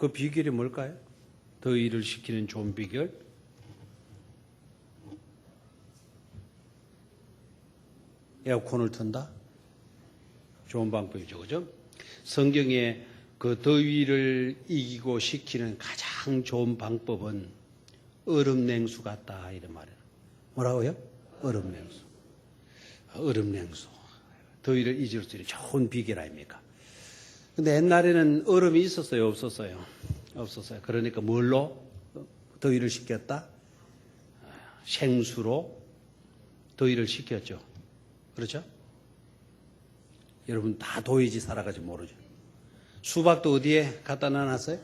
그 비결이 뭘까요? 더위를 식히는 좋은 비결? 에어컨을 튼다? 좋은 방법이죠, 그죠? 성경에 그 더위를 이기고 식히는 가장 좋은 방법은 얼음 냉수 같다, 이런 말이에요. 뭐라고요? 얼음 냉수. 얼음 냉수. 더위를 잊을 수 있는 좋은 비결 아닙니까? 근데 옛날에는 얼음이 있었어요, 없었어요? 없었어요. 그러니까 뭘로 더위를 식혔다? 생수로 더위를 식혔죠. 그렇죠? 여러분 다 도의지 살아가지고 모르죠. 수박도 어디에 갖다 놔놨어요?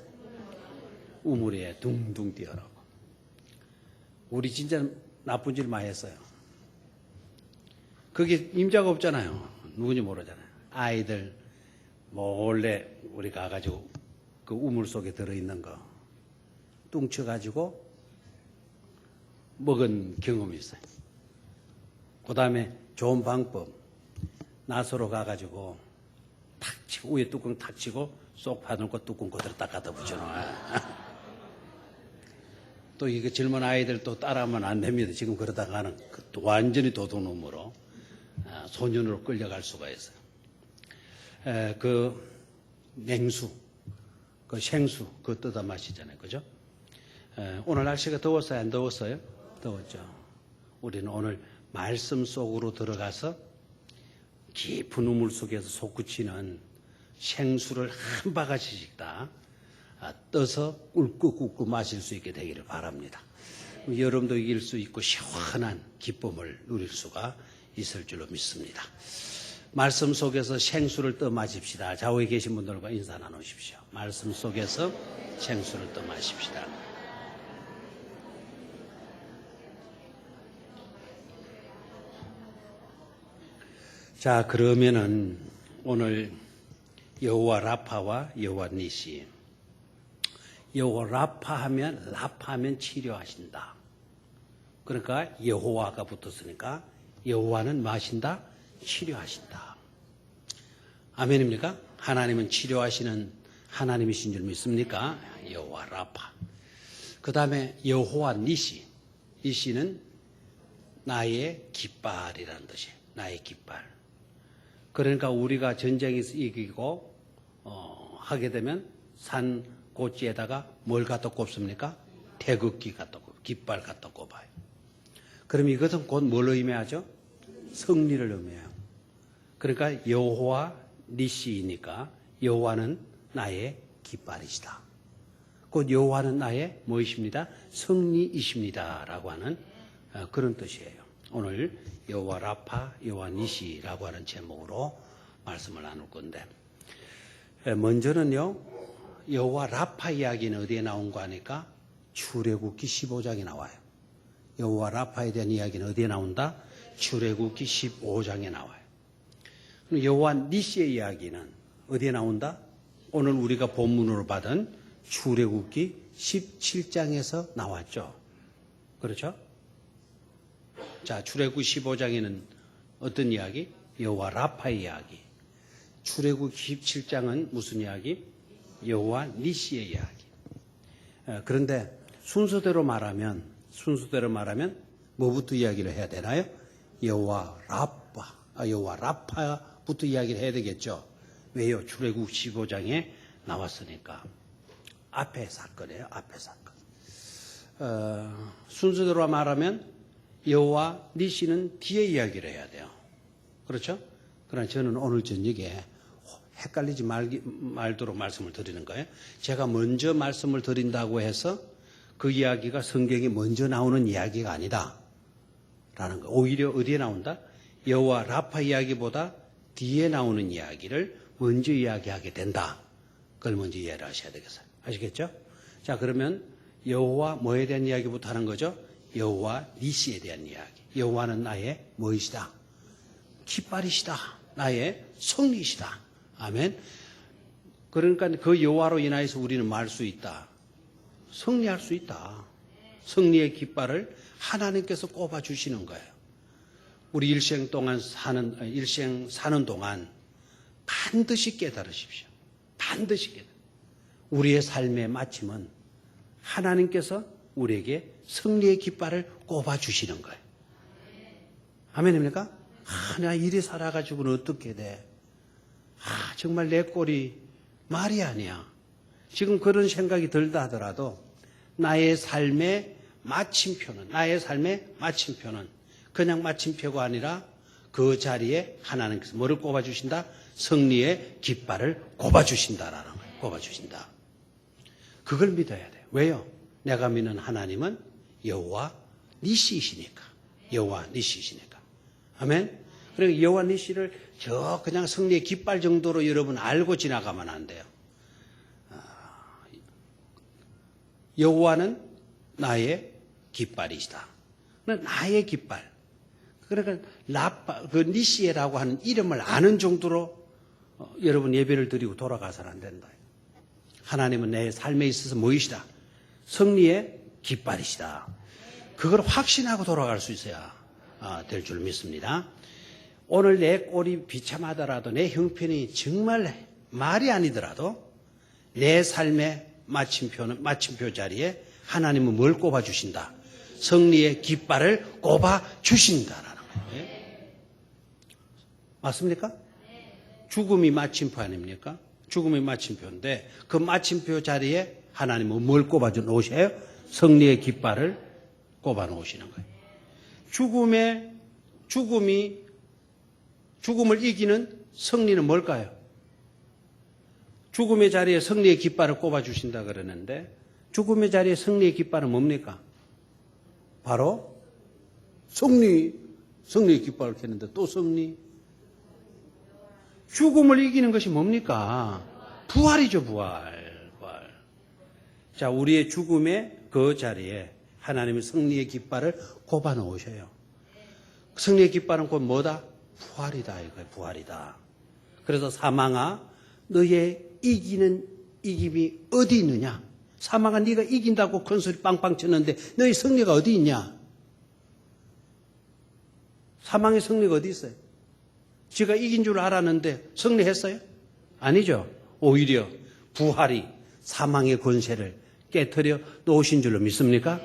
우물에 둥둥 뛰어라고. 우리 진짜 나쁜 짓 많이 했어요. 그게 임자가 없잖아요. 누군지 모르잖아요. 아이들 몰래 우리 가가지고 그 우물 속에 들어있는 거 뚱쳐가지고 먹은 경험이 있어요. 그 다음에 좋은 방법, 나서로 가가지고 탁 치고 위에 뚜껑 탁 치고 쏙 파놓고 뚜껑 그대로 딱 갖다 붙여놔. 또 이거 젊은 아이들 또 따라하면 안 됩니다. 지금 그러다가는 완전히 도둑놈으로 소년으로 끌려갈 수가 있어요. 그 냉수, 그 생수, 그거 뜯어 마시잖아요. 그죠? 오늘 날씨가 더웠어요? 안 더웠어요? 더웠죠. 우리는 오늘 말씀 속으로 들어가서 깊은 우물 속에서 솟구치는 생수를 한 바가지씩 다 떠서 꿀꺽꿀꺽 마실 수 있게 되기를 바랍니다. 여름도 이길 수 있고 시원한 기쁨을 누릴 수가 있을 줄로 믿습니다. 말씀 속에서 생수를 떠 마십시다. 좌우에 계신 분들과 인사 나누십시오. 말씀 속에서 생수를 떠 마십시다. 자, 그러면은 오늘 여호와 라파와 여호와 니시. 여호와 라파하면 치료하신다. 그러니까 여호와가 붙었으니까 여호와는 뭐 하신다? 치료하신다. 아멘입니까? 하나님은 치료하시는 하나님이신 줄 믿습니까? 여호와 라파. 그 다음에 여호와 니시. 니시는 나의 깃발이라는 뜻이에요. 나의 깃발. 그러니까 우리가 전쟁에서 이기고 하게 되면 산 고지에다가 뭘 갖다 꼽습니까? 태극기 갖다 꼽아요. 깃발 갖다 꼽아요. 그럼 이것은 곧 뭘 의미하죠? 승리를 의미해요. 그러니까 여호와 니시이니까 여호와는 나의 깃발이시다. 곧 여호와는 나의 무엇입니다? 승리이십니다. 라고 하는 그런 뜻이에요. 오늘 여호와 라파, 여호와 니시라고 하는 제목으로 말씀을 나눌 건데, 먼저는요, 여호와 라파 이야기는 어디에 나온가 하니까 출애굽기 15장에 나와요. 여호와 라파에 대한 이야기는 어디에 나온다? 출애굽기 15장에 나와요. 여호와 니시의 이야기는 어디에 나온다? 오늘 우리가 본문으로 받은 출애굽기 17장에서 나왔죠. 그렇죠? 자, 출애굽기 15장에는 어떤 이야기? 여호와 라파의 이야기. 출애굽기 17장은 무슨 이야기? 여호와 니시의 이야기. 그런데 순서대로 말하면 뭐부터 이야기를 해야 되나요? 여호와 라파부터 이야기를 해야 되겠죠. 왜요? 출애굽기 15장에 나왔으니까. 앞에 사건이에요. 앞에 사건. 순서대로 말하면 여호와 니시는 뒤에 이야기를 해야 돼요. 그렇죠? 그러나 저는 오늘 저녁에 헷갈리지 말도록 말씀을 드리는 거예요. 제가 먼저 말씀을 드린다고 해서 그 이야기가 성경에 먼저 나오는 이야기가 아니다. 라는 거. 오히려 어디에 나온다? 여호와 라파 이야기보다 뒤에 나오는 이야기를 먼저 이야기하게 된다. 그걸 먼저 이해를 하셔야 되겠어요. 아시겠죠? 자, 그러면 여호와 뭐에 대한 이야기부터 하는 거죠? 여호와 니시에 대한 이야기. 여호와는 나의 무엇이다? 깃발이시다. 나의 승리이시다. 아멘. 그러니까 그 여호와로 인하여서 우리는 말 수 있다. 승리할 수 있다. 승리의 깃발을 하나님께서 꼽아 주시는 거예요. 우리 일생 사는 동안 반드시 깨달으십시오. 반드시 깨달으십시오. 우리의 삶의 마침은 하나님께서 우리에게 승리의 깃발을 꼽아주시는 거예요. 아멘입니까? 내가 이리 살아가지고는 어떻게 돼? 정말 내 꼴이 말이 아니야. 지금 그런 생각이 들다 하더라도 나의 삶의 마침표는 그냥 마침표가 아니라 그 자리에 하나님께서 뭐를 꼽아주신다? 승리의 깃발을 꼽아주신다라는 거예요. 꼽아주신다. 그걸 믿어야 돼요. 왜요? 내가 믿는 하나님은 여호와 니시이시니까. 여호와 니시이시니까. 아멘? 그러니까 여호와 니시를 저 그냥 승리의 깃발 정도로 여러분 알고 지나가면 안 돼요. 여호와는 나의 깃발이시다. 나의 깃발. 그러니까 그 니시에라고 하는 이름을 아는 정도로 여러분 예배를 드리고 돌아가서는 안 된다. 하나님은 내 삶에 있어서 뭐이시다? 승리의 깃발이시다. 그걸 확신하고 돌아갈 수 있어야 될 줄 믿습니다. 오늘 내 꼴이 비참하더라도 내 형편이 정말 말이 아니더라도 내 삶의 마침표 자리에 하나님은 뭘 꼽아주신다? 승리의 깃발을 꼽아주신다라는 거예요. 맞습니까? 죽음이 마침표 아닙니까? 죽음이 마침표인데 그 마침표 자리에 하나님은 뭘 꼽아줘 놓으셔요? 승리의 깃발을 꼽아 놓으시는 거예요. 죽음을 이기는 승리는 뭘까요? 죽음의 자리에 승리의 깃발을 꼽아주신다 그러는데 죽음의 자리에 승리의 깃발은 뭡니까? 바로 승리의 깃발을 켰는데 또 승리. 죽음을 이기는 것이 뭡니까? 부활이죠, 부활. 자, 우리의 죽음의 그 자리에 하나님의 승리의 깃발을 꼽아 놓으셔요. 승리의 깃발은 곧 뭐다? 부활이다. 이거예요, 부활이다. 그래서 사망아, 너의 이기는 이김이 어디 있느냐? 사망아, 네가 이긴다고 큰 소리 빵빵 쳤는데 너의 승리가 어디 있냐? 사망의 승리가 어디 있어요? 지가 이긴 줄 알았는데 승리했어요? 아니죠. 오히려 부활이 사망의 권세를 깨트려 놓으신 줄로 믿습니까?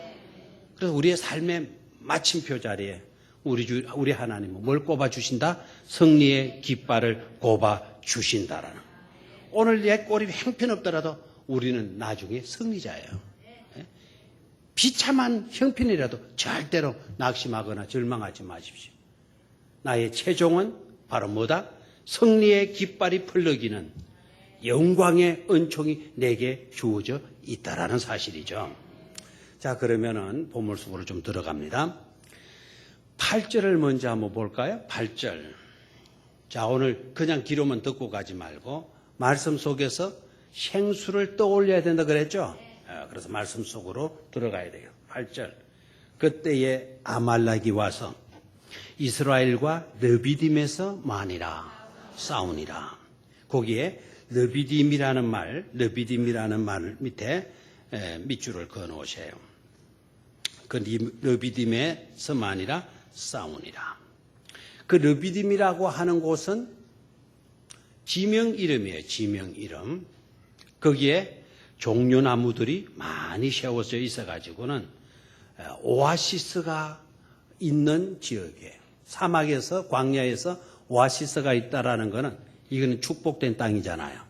그래서 우리의 삶의 마침표 자리에 우리 하나님은 뭘 꼽아주신다? 승리의 깃발을 꼽아주신다라는. 오늘 내 꼴이 형편없더라도 우리는 나중에 승리자예요. 비참한 형편이라도 절대로 낙심하거나 절망하지 마십시오. 나의 최종은 바로 뭐다? 승리의 깃발이 펄럭이는 영광의 은총이 내게 주어져 있다라는 사실이죠. 자, 그러면은 본문 속으로 좀 들어갑니다. 8절을 먼저 한번 볼까요? 8절. 자, 오늘 그냥 기로만 듣고 가지 말고 말씀 속에서 생수를 떠올려야 된다 그랬죠? 그래서 말씀 속으로 들어가야 돼요. 8절. 그때에 아말렉이 와서 이스라엘과 르비딤에서 만이라 싸우니라. 거기에 르비딤이라는 말 밑에 밑줄을 그어 놓으세요. 그 르비딤에서 만이라 싸우니라. 그 르비딤이라고 하는 곳은 지명 이름이에요. 지명 이름. 거기에 종려나무들이 많이 세워져 있어가지고는 오아시스가 있는 지역이에요. 사막에서 광야에서 오아시스가 있다라는 것은 이거는 축복된 땅이잖아요.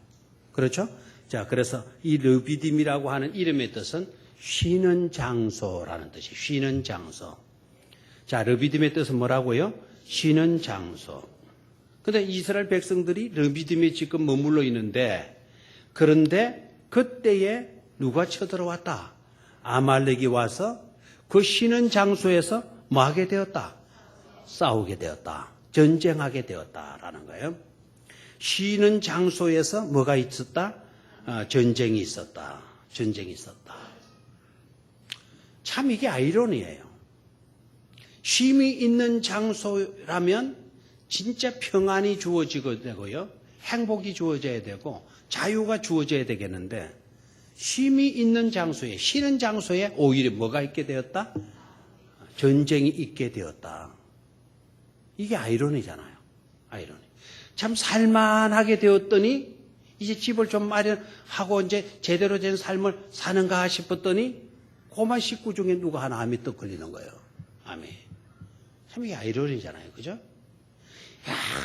그렇죠? 자, 그래서 이 르비딤이라고 하는 이름의 뜻은 쉬는 장소라는 뜻이 쉬는 장소. 자, 르비딤의 뜻은 뭐라고요? 쉬는 장소. 근데 이스라엘 백성들이 르비딤에 지금 머물러 있는데 그런데 그때에 누가 쳐들어왔다? 아말렉이 와서 그 쉬는 장소에서 뭐 하게 되었다? 싸우게 되었다. 전쟁하게 되었다라는 거예요. 쉬는 장소에서 뭐가 있었다? 전쟁이 있었다. 전쟁이 있었다. 참 이게 아이러니예요. 쉼이 있는 장소라면 진짜 평안이 주어지게 되고요. 행복이 주어져야 되고 자유가 주어져야 되겠는데 쉼이 있는 장소에 쉬는 장소에 오히려 뭐가 있게 되었다? 전쟁이 있게 되었다. 이게 아이러니잖아요. 아이러니. 참 살만하게 되었더니 이제 집을 좀 마련하고 이제 제대로 된 삶을 사는가 싶었더니 고만 식구 중에 누가 하나 암이 떡 걸리는 거예요. 암이. 참 이게 아이러니잖아요. 그죠?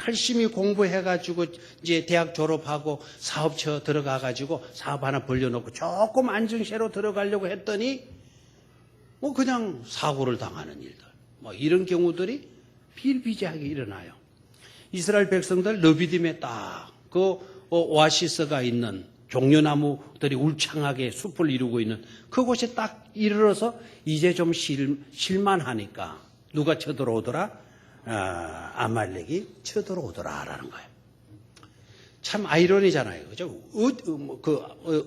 열심히 공부해가지고 이제 대학 졸업하고 사업처 들어가가지고 사업 하나 벌려놓고 조금 안정세로 들어가려고 했더니 뭐 그냥 사고를 당하는 일들. 뭐 이런 경우들이 비일비재하게 일어나요. 이스라엘 백성들 너비딤에 딱 그 오아시스가 있는 종려나무들이 울창하게 숲을 이루고 있는 그곳에 딱 이르러서 이제 좀 쉴만하니까 누가 쳐들어오더라? 아말렉이 쳐들어오더라라는 거예요. 참 아이러니잖아요. 그죠?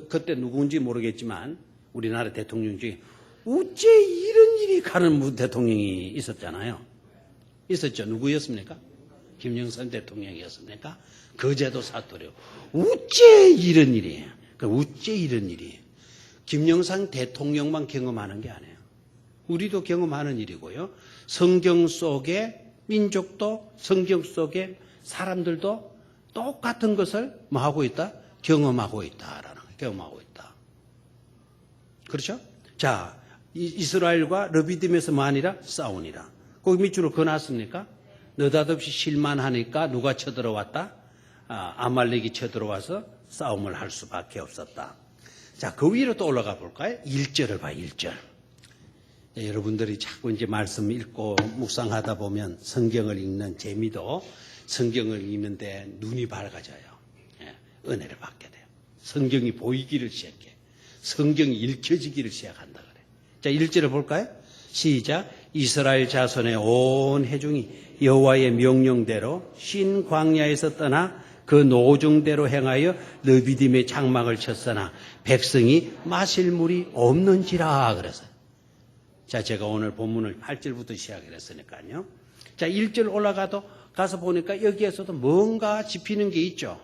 그때 누구인지 모르겠지만 우리나라 대통령 중에 어째 이런 일이 가는 대통령이 있었잖아요. 있었죠. 누구였습니까? 김영삼 대통령이었습니까? 거제도 사투리요. 어째 이런 일이에요. 어째 이런 일이에요. 김영삼 대통령만 경험하는 게 아니에요. 우리도 경험하는 일이고요. 성경 속의 민족도 성경 속의 사람들도 똑같은 것을 뭐 하고 있다? 경험하고 있다라는 거예요. 경험하고 있다. 그렇죠? 자, 이스라엘과 르비딤에서 뭐 아니라 싸우니라. 거기 밑으로 그어놨습니까? 느닷없이 실만하니까 누가 쳐들어왔다? 아말렉이 쳐들어와서 싸움을 할 수밖에 없었다. 자, 그 위로 또 올라가 볼까요? 1절을 봐요. 1절. 여러분들이 자꾸 이제 말씀 읽고 묵상하다 보면 성경을 읽는 재미도 성경을 읽는데 눈이 밝아져요. 은혜를 받게 돼요. 성경이 보이기를 시작해. 성경이 읽혀지기를 시작한다 그래. 자, 1절을 볼까요? 시작. 이스라엘 자손의 온 회중이 여호와의 명령대로 신 광야에서 떠나 그 노정대로 행하여 르비딤의 장막을 쳤으나 백성이 마실 물이 없는지라 그랬어요. 자, 제가 오늘 본문을 8절부터 시작을 했으니까요. 자, 1절 가서 보니까 여기에서도 뭔가 짚히는 게 있죠.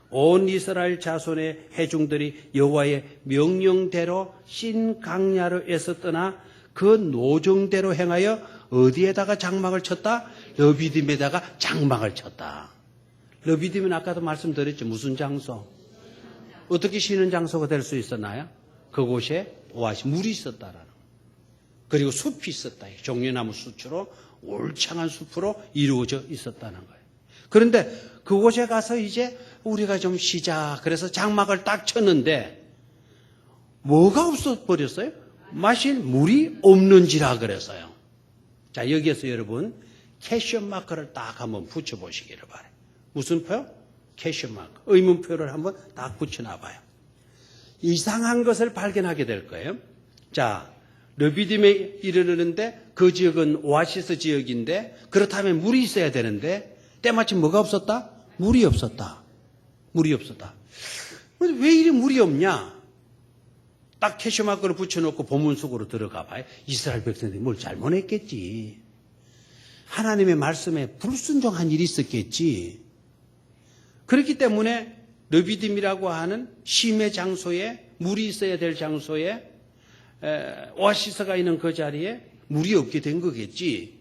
온 이스라엘 자손의 회중들이 여호와의 명령대로 신 광야에서 떠나 그 노정대로 행하여 어디에다가 장막을 쳤다? 르비딤에다가 장막을 쳤다. 르비딤은 아까도 말씀드렸죠. 무슨 장소? 어떻게 쉬는 장소가 될 수 있었나요? 그곳에 오아시 물이 있었다라는 거예요. 그리고 숲이 있었다. 종려나무 숲으로 울창한 숲으로 이루어져 있었다는 거예요. 그런데 그곳에 가서 이제 우리가 좀 쉬자. 그래서 장막을 딱 쳤는데 뭐가 없어 버렸어요? 마실 물이 없는지라 그랬어요. 자, 여기에서 여러분 캐션 마크를 딱 한번 붙여보시기를 바라요. 무슨 표? 캐션 마크. 의문표를 한번 딱 붙여놔봐요. 이상한 것을 발견하게 될 거예요. 자, 르비딤에 이르르는데 그 지역은 오아시스 지역인데 그렇다면 물이 있어야 되는데 때마침 뭐가 없었다? 물이 없었다. 물이 없었다. 왜 이리 물이 없냐? 딱 캐셔마크를 붙여놓고 본문 속으로 들어가 봐요. 이스라엘 백성들이 뭘 잘못했겠지. 하나님의 말씀에 불순종한 일이 있었겠지. 그렇기 때문에 르비딤이라고 하는 쉼의 장소에 물이 있어야 될 장소에 오아시스가 있는 그 자리에 물이 없게 된 거겠지.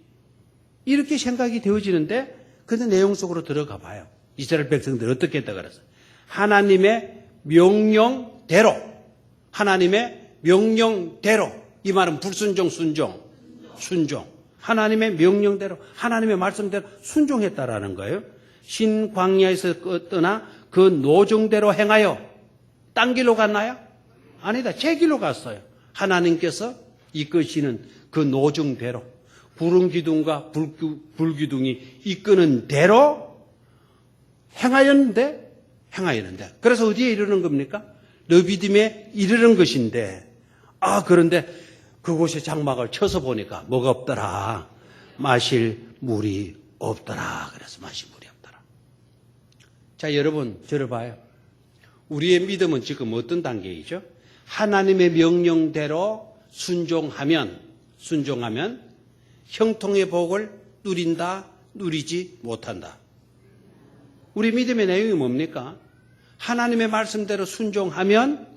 이렇게 생각이 되어지는데 근데 내용 속으로 들어가 봐요. 이스라엘 백성들이 어떻게 했다 그랬어? 하나님의 명령대로 하나님의 명령대로 이 말은 불순종 순종 하나님의 명령대로 하나님의 말씀대로 순종했다라는 거예요. 신 광야에서 떠나 그 노정대로 행하여 딴 길로 갔나요? 아니다. 제 길로 갔어요. 하나님께서 이끄시는 그 노정대로 구름 기둥과 불기둥이 이끄는 대로 행하였는데 그래서 어디에 이르는 겁니까? 르비딤에 이르는 것인데 그런데 그곳에 장막을 쳐서 보니까 뭐가 없더라. 마실 물이 없더라. 그래서 마실 물이 없더라. 자, 여러분 저를 봐요. 우리의 믿음은 지금 어떤 단계이죠? 하나님의 명령대로 순종하면 형통의 복을 누린다, 누리지 못한다. 우리 믿음의 내용이 뭡니까? 하나님의 말씀대로 순종하면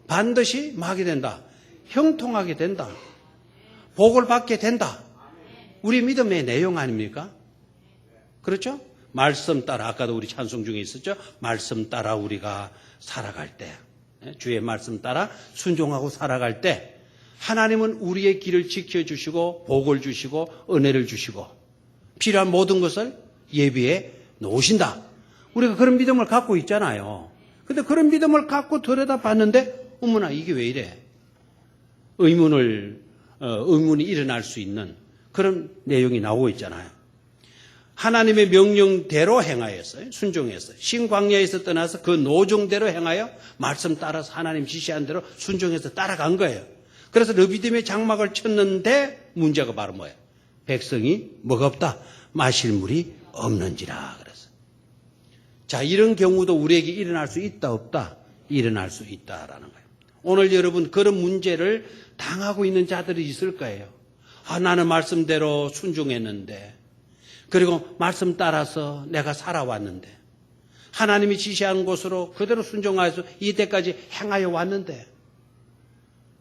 반드시 뭐 하게 된다? 형통하게 된다. 복을 받게 된다. 우리 믿음의 내용 아닙니까? 그렇죠? 말씀 따라, 아까도 우리 찬송 중에 있었죠? 말씀 따라 우리가 살아갈 때, 주의 말씀 따라 순종하고 살아갈 때 하나님은 우리의 길을 지켜주시고 복을 주시고 은혜를 주시고 필요한 모든 것을 예비해 놓으신다. 우리가 그런 믿음을 갖고 있잖아요. 근데 그런 믿음을 갖고 들여다봤는데 어머나 이게 왜 이래? 의문이 일어날 수 있는 그런 내용이 나오고 있잖아요. 하나님의 명령대로 행하였어요. 순종했어요. 신광야에서 떠나서 그 노종대로 행하여 말씀 따라서 하나님 지시한 대로 순종해서 따라간 거예요. 그래서 르비딤의 장막을 쳤는데 문제가 바로 뭐예요? 백성이 뭐가 없다? 마실 물이 없는지라 그래서. 자, 이런 경우도 우리에게 일어날 수 있다 없다? 일어날 수 있다라는 거예요. 오늘 여러분 그런 문제를 당하고 있는 자들이 있을 거예요. 나는 말씀대로 순종했는데 그리고 말씀 따라서 내가 살아왔는데 하나님이 지시한 곳으로 그대로 순종하여서 이때까지 행하여 왔는데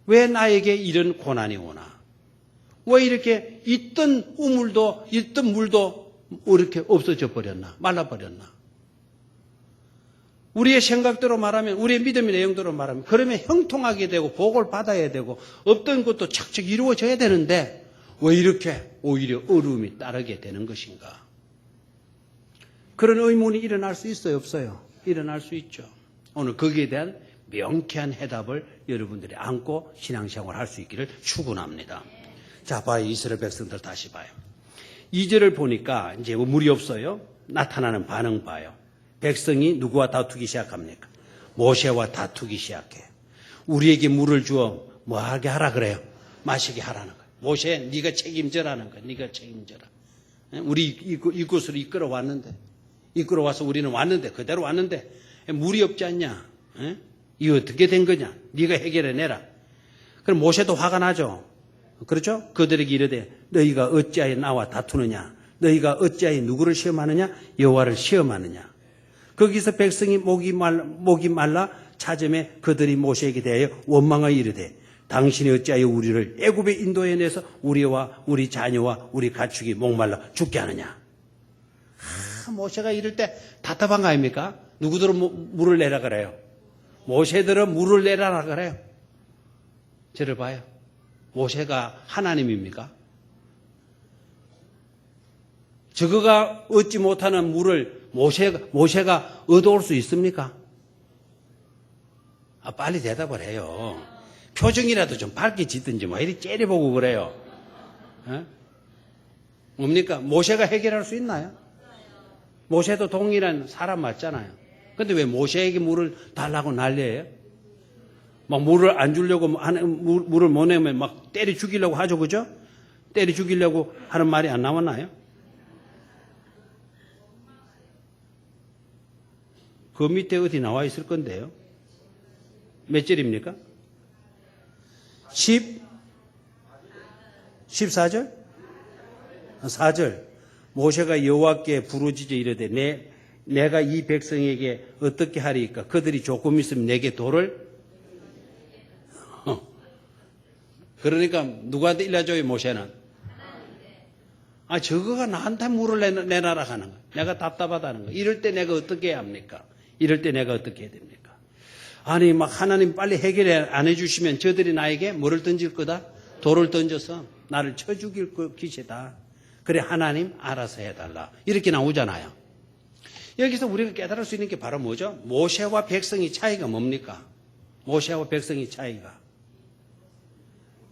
왜 나에게 이런 고난이 오나? 왜 이렇게 있던 우물도 있던 물도 이렇게 없어져 버렸나? 말라버렸나? 우리의 생각대로 말하면 우리의 믿음의 내용대로 말하면 그러면 형통하게 되고 복을 받아야 되고 없던 것도 착착 이루어져야 되는데 왜 이렇게 오히려 어려움이 따르게 되는 것인가? 그런 의문이 일어날 수 있어요? 없어요? 일어날 수 있죠. 오늘 거기에 대한 명쾌한 해답을 여러분들이 안고 신앙생활을 할 수 있기를 축원합니다. 자, 봐요. 이스라엘 백성들 다시 봐요. 2절을 보니까 이제 물이 없어요. 나타나는 반응 봐요. 백성이 누구와 다투기 시작합니까? 모세와 다투기 시작해요. 우리에게 물을 주어 뭐하게 하라 그래요? 마시게 하라는 거예요. 모세, 네가 책임져라는 거예요. 네가 책임져라. 우리 이곳으로 이끌어와서 우리는 왔는데 그대로 왔는데 물이 없지 않냐? 이거 어떻게 된 거냐? 네가 해결해내라. 그럼 모세도 화가 나죠. 그렇죠? 그들에게 이르되 너희가 어찌하여 나와 다투느냐? 너희가 어찌하여 누구를 시험하느냐? 여호와를 시험하느냐? 거기서 백성이 목이 말라 찾음에 그들이 모세에게 대하여 원망하여 이르되 당신이 어찌하여 우리를 애굽에 인도해 내서 우리와 우리 자녀와 우리 가축이 목말라 죽게 하느냐? 모세가 이럴 때 답답한 거 아닙니까? 누구들은 물을 내라 그래요. 모세들은 물을 내라라 그래요. 저를 봐요. 모세가 하나님입니까? 저거가 얻지 못하는 물을 모세가 얻어올 수 있습니까? 빨리 대답을 해요. 표정이라도 좀 밝게 짓든지 뭐 이리 째려보고 그래요. 뭡니까? 모세가 해결할 수 있나요? 모세도 동일한 사람 맞잖아요. 근데 왜 모세에게 물을 달라고 난리예요? 막 물을 안 주려고 물을 못 내면 막 때려 죽이려고 하죠, 그죠? 때려 죽이려고 하는 말이 안 나왔나요? 그 밑에 어디 나와 있을 건데요. 몇 절입니까? 14절? 4절. 모세가 여호와께 부르짖어 이르되 내가 이 백성에게 어떻게 하리까? 그들이 조금 있으면 내게 돌을 그러니까 누구한테 일러줘요? 모세는 저거가 나한테 물을 내놔라 하는 거야. 내가 답답하다는 거야. 이럴 때 내가 어떻게 해야 합니까? 이럴 때 내가 어떻게 해야 됩니까? 아니 막 하나님 빨리 해결 안 해주시면 저들이 나에게 뭐를 던질 거다? 돌을 던져서 나를 쳐 죽일 것이다. 그래 하나님 알아서 해달라. 이렇게 나오잖아요. 여기서 우리가 깨달을 수 있는 게 바로 뭐죠? 모세와 백성의 차이가 뭡니까? 모세와 백성의 차이가.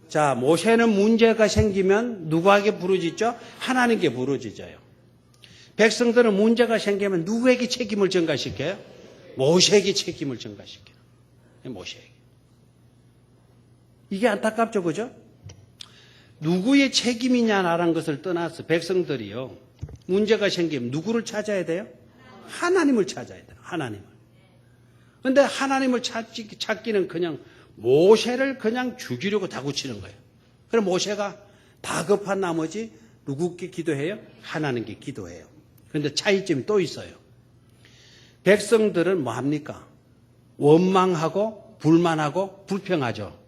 자, 모세는 문제가 생기면 누구에게 부르짖죠? 하나님께 부르짖어요. 백성들은 문제가 생기면 누구에게 책임을 전가시켜요? 모세에게 책임을 전가시켜요. 모세에게. 이게 안타깝죠, 그죠? 누구의 책임이냐라는 것을 떠나서 백성들이요. 문제가 생기면 누구를 찾아야 돼요? 하나님을 찾아야 돼요. 하나님을. 그런데 하나님을 찾기는 그냥 모세를 그냥 죽이려고 다구치는 거예요. 그럼 모세가 다급한 나머지 누구께 기도해요? 하나님께 기도해요. 그런데 차이점이 또 있어요. 백성들은 뭐 합니까? 원망하고 불만하고 불평하죠.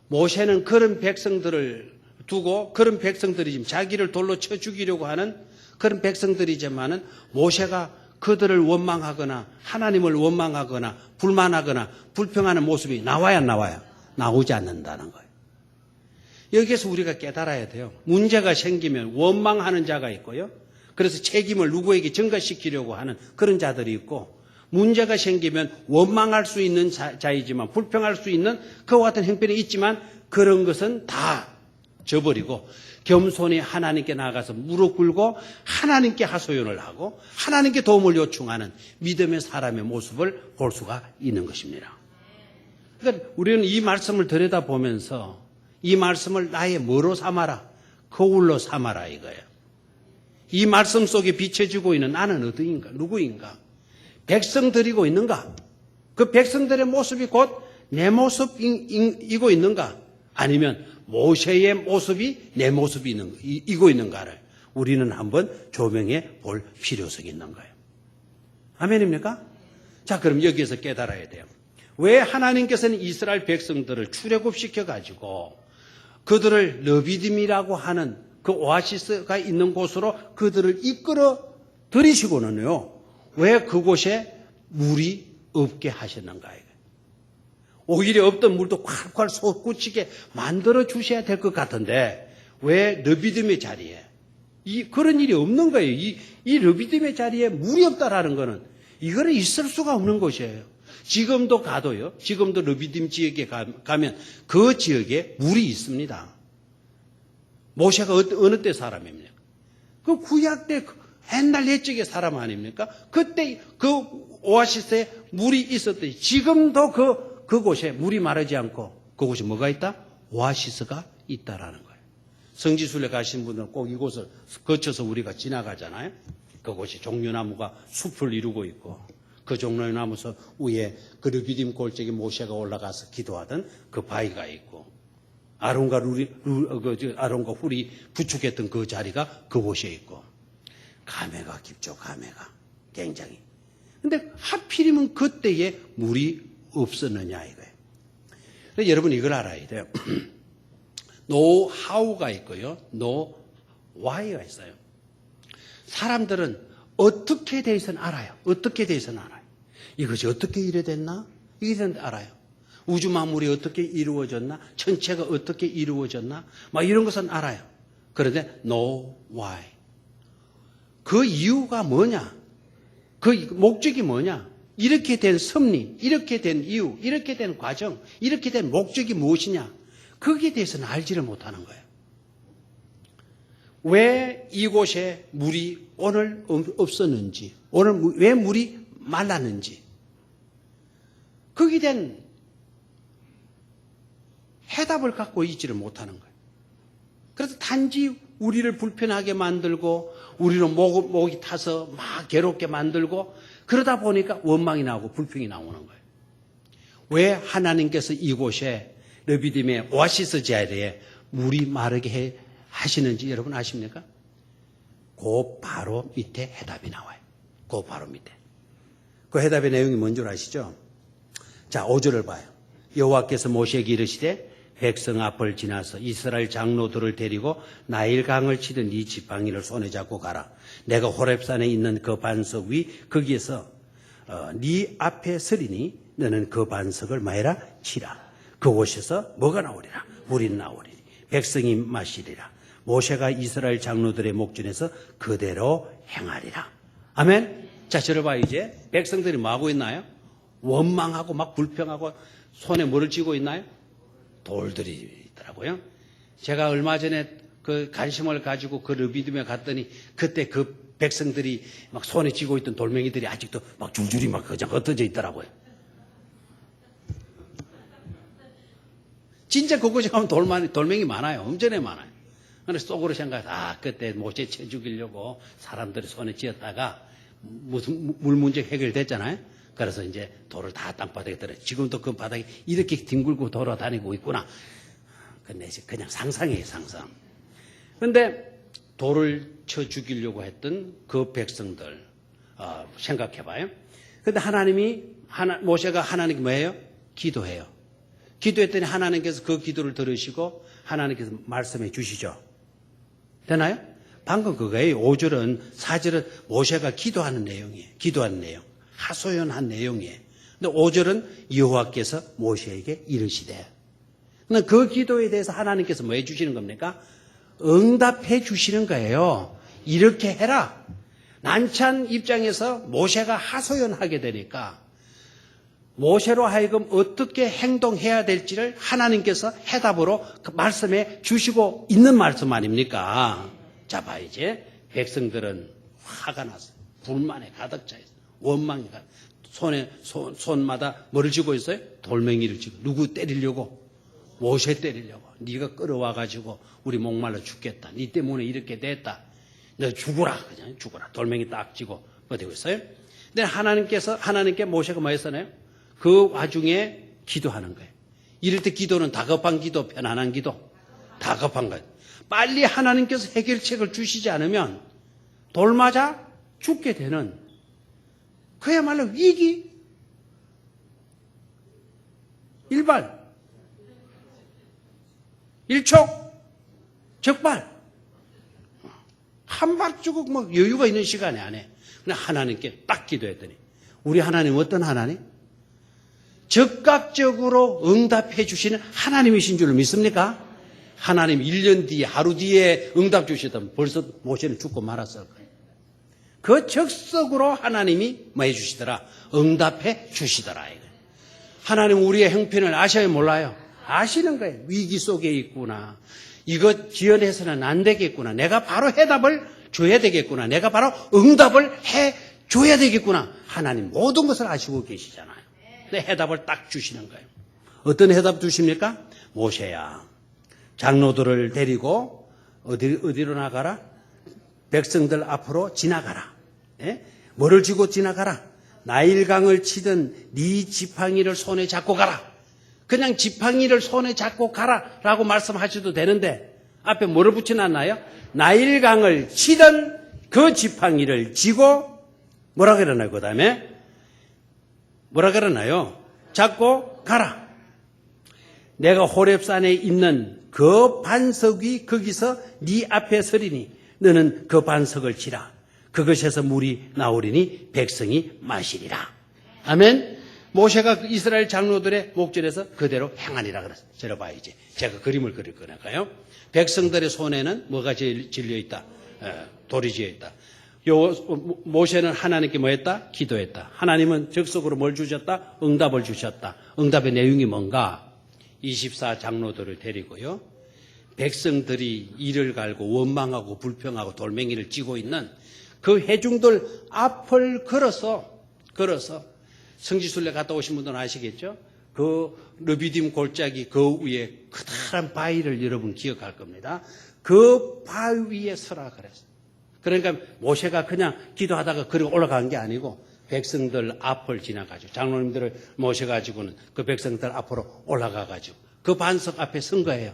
모세는 그런 백성들을 두고 그런 백성들이 지금 자기를 돌로 쳐 죽이려고 하는 그런 백성들이지만은 모세가 그들을 원망하거나 하나님을 원망하거나 불만하거나 불평하는 모습이 나와야 안 나와요? 나오지 않는다는 거예요. 여기에서 우리가 깨달아야 돼요. 문제가 생기면 원망하는 자가 있고요. 그래서 책임을 누구에게 전가시키려고 하는 그런 자들이 있고, 문제가 생기면 원망할 수 있는 자이지만 불평할 수 있는 그와 같은 형편이 있지만 그런 것은 다 저버리고 겸손히 하나님께 나아가서 무릎 꿇고 하나님께 하소연을 하고 하나님께 도움을 요청하는 믿음의 사람의 모습을 볼 수가 있는 것입니다. 그러니까 우리는 이 말씀을 들여다보면서 이 말씀을 나의 뭐로 삼아라? 거울로 삼아라 이거예요. 이 말씀 속에 비춰지고 있는 나는 어디인가? 누구인가? 백성들이고 있는가? 그 백성들의 모습이 곧 내 모습이고 있는가? 아니면 모세의 모습이 내 모습이 이고 있는가를 우리는 한번 조명해 볼 필요성이 있는 거예요. 아멘입니까? 자, 그럼 여기에서 깨달아야 돼요. 왜 하나님께서는 이스라엘 백성들을 출애굽시켜가지고 그들을 르비딤이라고 하는 그 오아시스가 있는 곳으로 그들을 이끌어 들이시고는요, 왜 그곳에 물이 없게 하셨는가? 오히려 없던 물도 콸콸 솟구치게 만들어 주셔야 될 것 같은데 왜 르비딤의 자리에 그런 일이 없는 거예요. 이 르비딤의 자리에 물이 없다라는 거는 이거는 있을 수가 없는 것이에요. 지금도 가도요. 지금도 르비딤 지역에 가면 그 지역에 물이 있습니다. 모세가 어느 때 사람입니까? 그 구약 때 옛날 옛적의 사람 아닙니까? 그때 그 오아시스에 물이 있었더니 지금도 그곳에 물이 마르지 않고 그곳에 뭐가 있다? 오아시스가 있다라는 거예요. 성지순례 가신 분들은 꼭 이곳을 거쳐서 우리가 지나가잖아요. 그곳이 종려나무가 숲을 이루고 있고 그 종려나무 위에 그 르비딤 골짜기 모세가 올라가서 기도하던 그 바위가 있고 아론과 훌이 부축했던 그 자리가 그곳에 있고 감회가 깊죠. 감회가 굉장히. 근데 하필이면 그때에 물이 없었느냐 이거예요. 그래서 여러분 이걸 알아야 돼요. 노하우가 있고요. 노와이가 있어요. 사람들은 어떻게 대해서는 알아요. 어떻게 대해서는 알아요. 이것이 어떻게 이래됐나? 이게 알아요. 우주 만물이 어떻게 이루어졌나? 천체가 어떻게 이루어졌나? 막 이런 것은 알아요. 그런데 no why. 그 이유가 뭐냐? 그 목적이 뭐냐? 이렇게 된 섭리, 이렇게 된 이유, 이렇게 된 과정, 이렇게 된 목적이 무엇이냐? 거기에 대해서는 알지를 못하는 거예요. 왜 이곳에 물이 오늘 없었는지, 오늘 왜 물이 말랐는지, 거기에 대한 해답을 갖고 있지를 못하는 거예요. 그래서 단지 우리를 불편하게 만들고 우리로 목이 타서 막 괴롭게 만들고 그러다 보니까 원망이 나오고 불평이 나오는 거예요. 왜 하나님께서 이곳에 르비딤의 오아시스 자리에 물이 마르게 하시는지 여러분 아십니까? 그 바로 밑에 해답이 나와요. 그 바로 밑에. 그 해답의 내용이 뭔 줄 아시죠? 자, 5절을 봐요. 여호와께서 모세에게 이르시되 백성 앞을 지나서 이스라엘 장로들을 데리고 나일강을 치던 이 지팡이를 손에 잡고 가라. 내가 호렙산에 있는 그 반석 위 거기에서 네 앞에 서리니 너는 그 반석을 마해라 치라. 그곳에서 뭐가 나오리라? 물이 나오리니 백성이 마시리라. 모세가 이스라엘 장로들의 목전에서 그대로 행하리라. 아멘. 자, 저를 봐요. 이제 백성들이 뭐 하고 있나요? 원망하고 막 불평하고 손에 뭐를 쥐고 있나요? 돌들이 있더라고요. 제가 얼마 전에 그 관심을 가지고 그 르비딤에 갔더니 그때 그 백성들이 막 손에 쥐고 있던 돌멩이들이 아직도 막 줄줄이 막 그냥 흩어져 있더라고요. 진짜 그곳에 가면 돌멩이 많아요. 엄청나게 많아요. 그래서 속으로 생각해서 그때 모세 쳐 죽이려고 사람들이 손에 쥐었다가 무슨 물 문제 해결됐잖아요. 그래서 이제 돌을 다 땅바닥에 떨어져. 지금도 그 바닥에 이렇게 뒹굴고 돌아다니고 있구나. 근데 그냥 상상이에요, 상상. 근데 돌을 쳐 죽이려고 했던 그 백성들, 생각해봐요. 근데 모세가 하나님께 뭐 해요? 기도해요. 기도했더니 하나님께서 그 기도를 들으시고 하나님께서 말씀해 주시죠. 되나요? 방금 그거예요. 5절은 4절은 모세가 기도하는 내용이에요. 기도하는 내용. 하소연한 내용이에요. 근데 5절은 여호와께서 모세에게 이르시되. 근데 그 기도에 대해서 하나님께서 뭐 해주시는 겁니까? 응답해 주시는 거예요. 이렇게 해라. 난처한 입장에서 모세가 하소연하게 되니까 모세로 하여금 어떻게 행동해야 될지를 하나님께서 해답으로 그 말씀해 주시고 있는 말씀 아닙니까? 자, 봐, 이제 백성들은 화가 났어요. 불만에 가득 차 있어요. 원망이 가득. 손마다 뭐를 쥐고 있어요? 돌멩이를 쥐고. 누구 때리려고? 모세 때리려고. 네가 끌어와가지고 우리 목말라 죽겠다. 네 때문에 이렇게 됐다. 너 죽어라. 그냥 죽어라. 돌멩이 딱 쥐고 버티고 있어요. 근데 하나님께 모세가 뭐 했었나요? 그 와중에 기도하는 거예요. 이럴 때 기도는 다급한 기도, 편안한 기도. 다급한 거예요. 빨리 하나님께서 해결책을 주시지 않으면 돌맞아 죽게 되는 그야말로 위기, 일발, 일촉, 적발. 한 발 죽고 뭐 여유가 있는 시간이 안 해. 근데 하나님께 딱 기도했더니 우리 하나님 어떤 하나님? 적극적으로 응답해 주시는 하나님이신 줄 믿습니까? 하나님 1년 뒤에 하루 뒤에 응답 주시다면 벌써 모세는 죽고 말았을 거예요. 그 적석으로 하나님이 뭐 해주시더라? 응답해 주시더라. 하나님 우리의 형편을 아셔야 몰라요? 아시는 거예요. 위기 속에 있구나. 이거 지연해서는 안 되겠구나. 내가 바로 해답을 줘야 되겠구나. 내가 바로 응답을 해줘야 되겠구나. 하나님 모든 것을 아시고 계시잖아요. 근데 해답을 딱 주시는 거예요. 어떤 해답 주십니까? 모세야, 장로들을 데리고 어디로 나가라? 백성들 앞으로 지나가라. 예? 뭐를 쥐고 지나가라? 나일강을 치던 네 지팡이를 손에 잡고 가라. 그냥 지팡이를 손에 잡고 가라라고 말씀하셔도 되는데 앞에 뭐를 붙여놨나요? 나일강을 치던 그 지팡이를 쥐고 뭐라 그러나요? 그 다음에 뭐라 그러나요? 잡고 가라. 내가 호렙산에 있는 그 반석이 거기서 네 앞에 서리니 너는 그 반석을 치라. 그것에서 물이 나오리니 백성이 마시리라. 아멘. 모세가 이스라엘 장로들의 목전에서 그대로 행하니라 그랬어요. 저러 이제 제가 그림을 그릴 거니까요. 백성들의 손에는 뭐가 질려 있다? 돌이 지어 있다. 모세는 하나님께 뭐 했다? 기도했다. 하나님은 적석으로 뭘 주셨다? 응답을 주셨다. 응답의 내용이 뭔가? 24 장로들을 데리고요. 백성들이 이를 갈고 원망하고 불평하고 돌멩이를 쥐고 있는 그 회중들 앞을 걸어서 성지순례 갔다 오신 분들은 아시겠죠? 그 르비딤 골짜기 그 위에 커다란 바위를 여러분 기억할 겁니다. 그 바위 위에 서라 그랬어요. 그러니까 모세가 그냥 기도하다가 그리고 올라간 게 아니고 백성들 앞을 지나가지고 장로님들을 모셔가지고는 그 백성들 앞으로 올라가가지고 그 반석 앞에 선 거예요.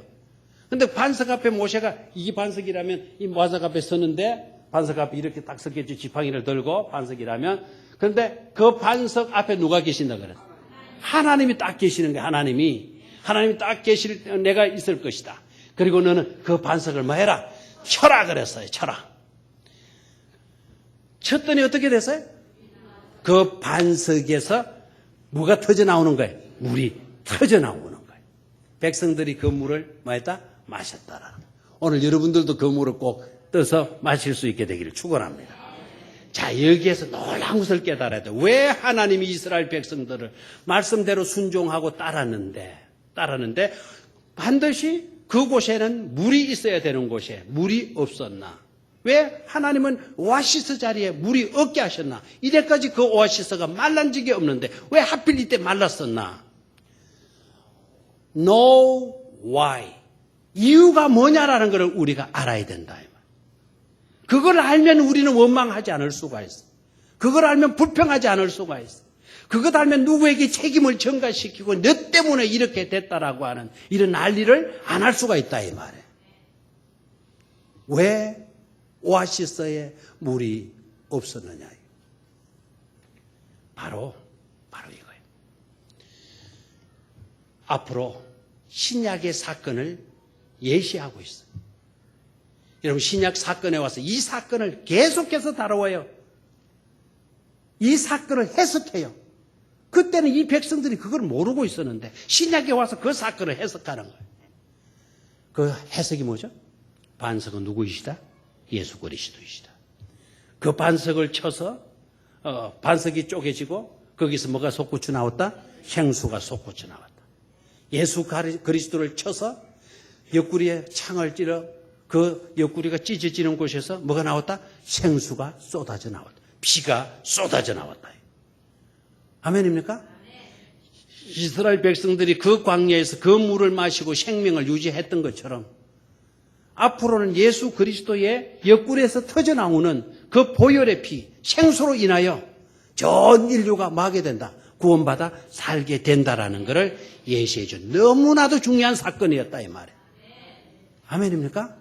근데 반석 앞에 모세가 이 반석이라면 이 반석 앞에 서는데 반석 앞에 이렇게 딱 섰겠지. 지팡이를 들고 반석이라면. 그런데 그 반석 앞에 누가 계신다 그랬어요? 하나님이 딱 계시는 거예요. 하나님이 딱 계실 때 내가 있을 것이다. 그리고 너는 그 반석을 뭐 해라? 쳐라 그랬어요. 쳐라. 쳤더니 어떻게 됐어요? 그 반석에서 뭐가 터져 나오는 거예요? 물이 터져 나오는 거예요. 백성들이 그 물을 뭐 했다? 마셨다라. 오늘 여러분들도 그 물을 꼭 떠서 마실 수 있게 되기를 축원합니다. 자, 여기에서 놀라운 것을 깨달아야 돼. 왜 하나님이 이스라엘 백성들을 말씀대로 순종하고 따랐는데 반드시 그곳에는 물이 있어야 되는 곳에 물이 없었나? 왜 하나님은 오아시스 자리에 물이 없게 하셨나? 이때까지 그 오아시스가 말란 적이 없는데 왜 하필 이때 말랐었나? Know why. 이유가 뭐냐라는 것을 우리가 알아야 된다. 그걸 알면 우리는 원망하지 않을 수가 있어. 그걸 알면 불평하지 않을 수가 있어. 그것 알면 누구에게 책임을 전가시키고 너 때문에 이렇게 됐다라고 하는 이런 난리를 안 할 수가 있다 이 말이에요. 왜 오아시스에 물이 없었느냐. 바로 이거예요. 앞으로 신약의 사건을 예시하고 있어요. 여러분 신약 사건에 와서 이 사건을 계속해서 다뤄와요. 이 사건을 해석해요. 그때는 이 백성들이 그걸 모르고 있었는데 신약에 와서 그 사건을 해석하는 거예요. 그 해석이 뭐죠? 반석은 누구이시다? 예수 그리스도이시다. 그 반석을 쳐서 반석이 쪼개지고 거기서 뭐가 솟구쳐 나왔다? 생수가 솟구쳐 나왔다. 예수 그리스도를 쳐서 옆구리에 창을 찔러 그 옆구리가 찢어지는 곳에서 뭐가 나왔다? 생수가 쏟아져 나왔다. 피가 쏟아져 나왔다. 아멘입니까? 이스라엘 백성들이 그 광야에서 그 물을 마시고 생명을 유지했던 것처럼 앞으로는 예수 그리스도의 옆구리에서 터져나오는 그 보혈의 피, 생수로 인하여 전 인류가 마게 된다. 구원받아 살게 된다라는 것을 예시해 준 너무나도 중요한 사건이었다 이 말이에요. 아멘입니까?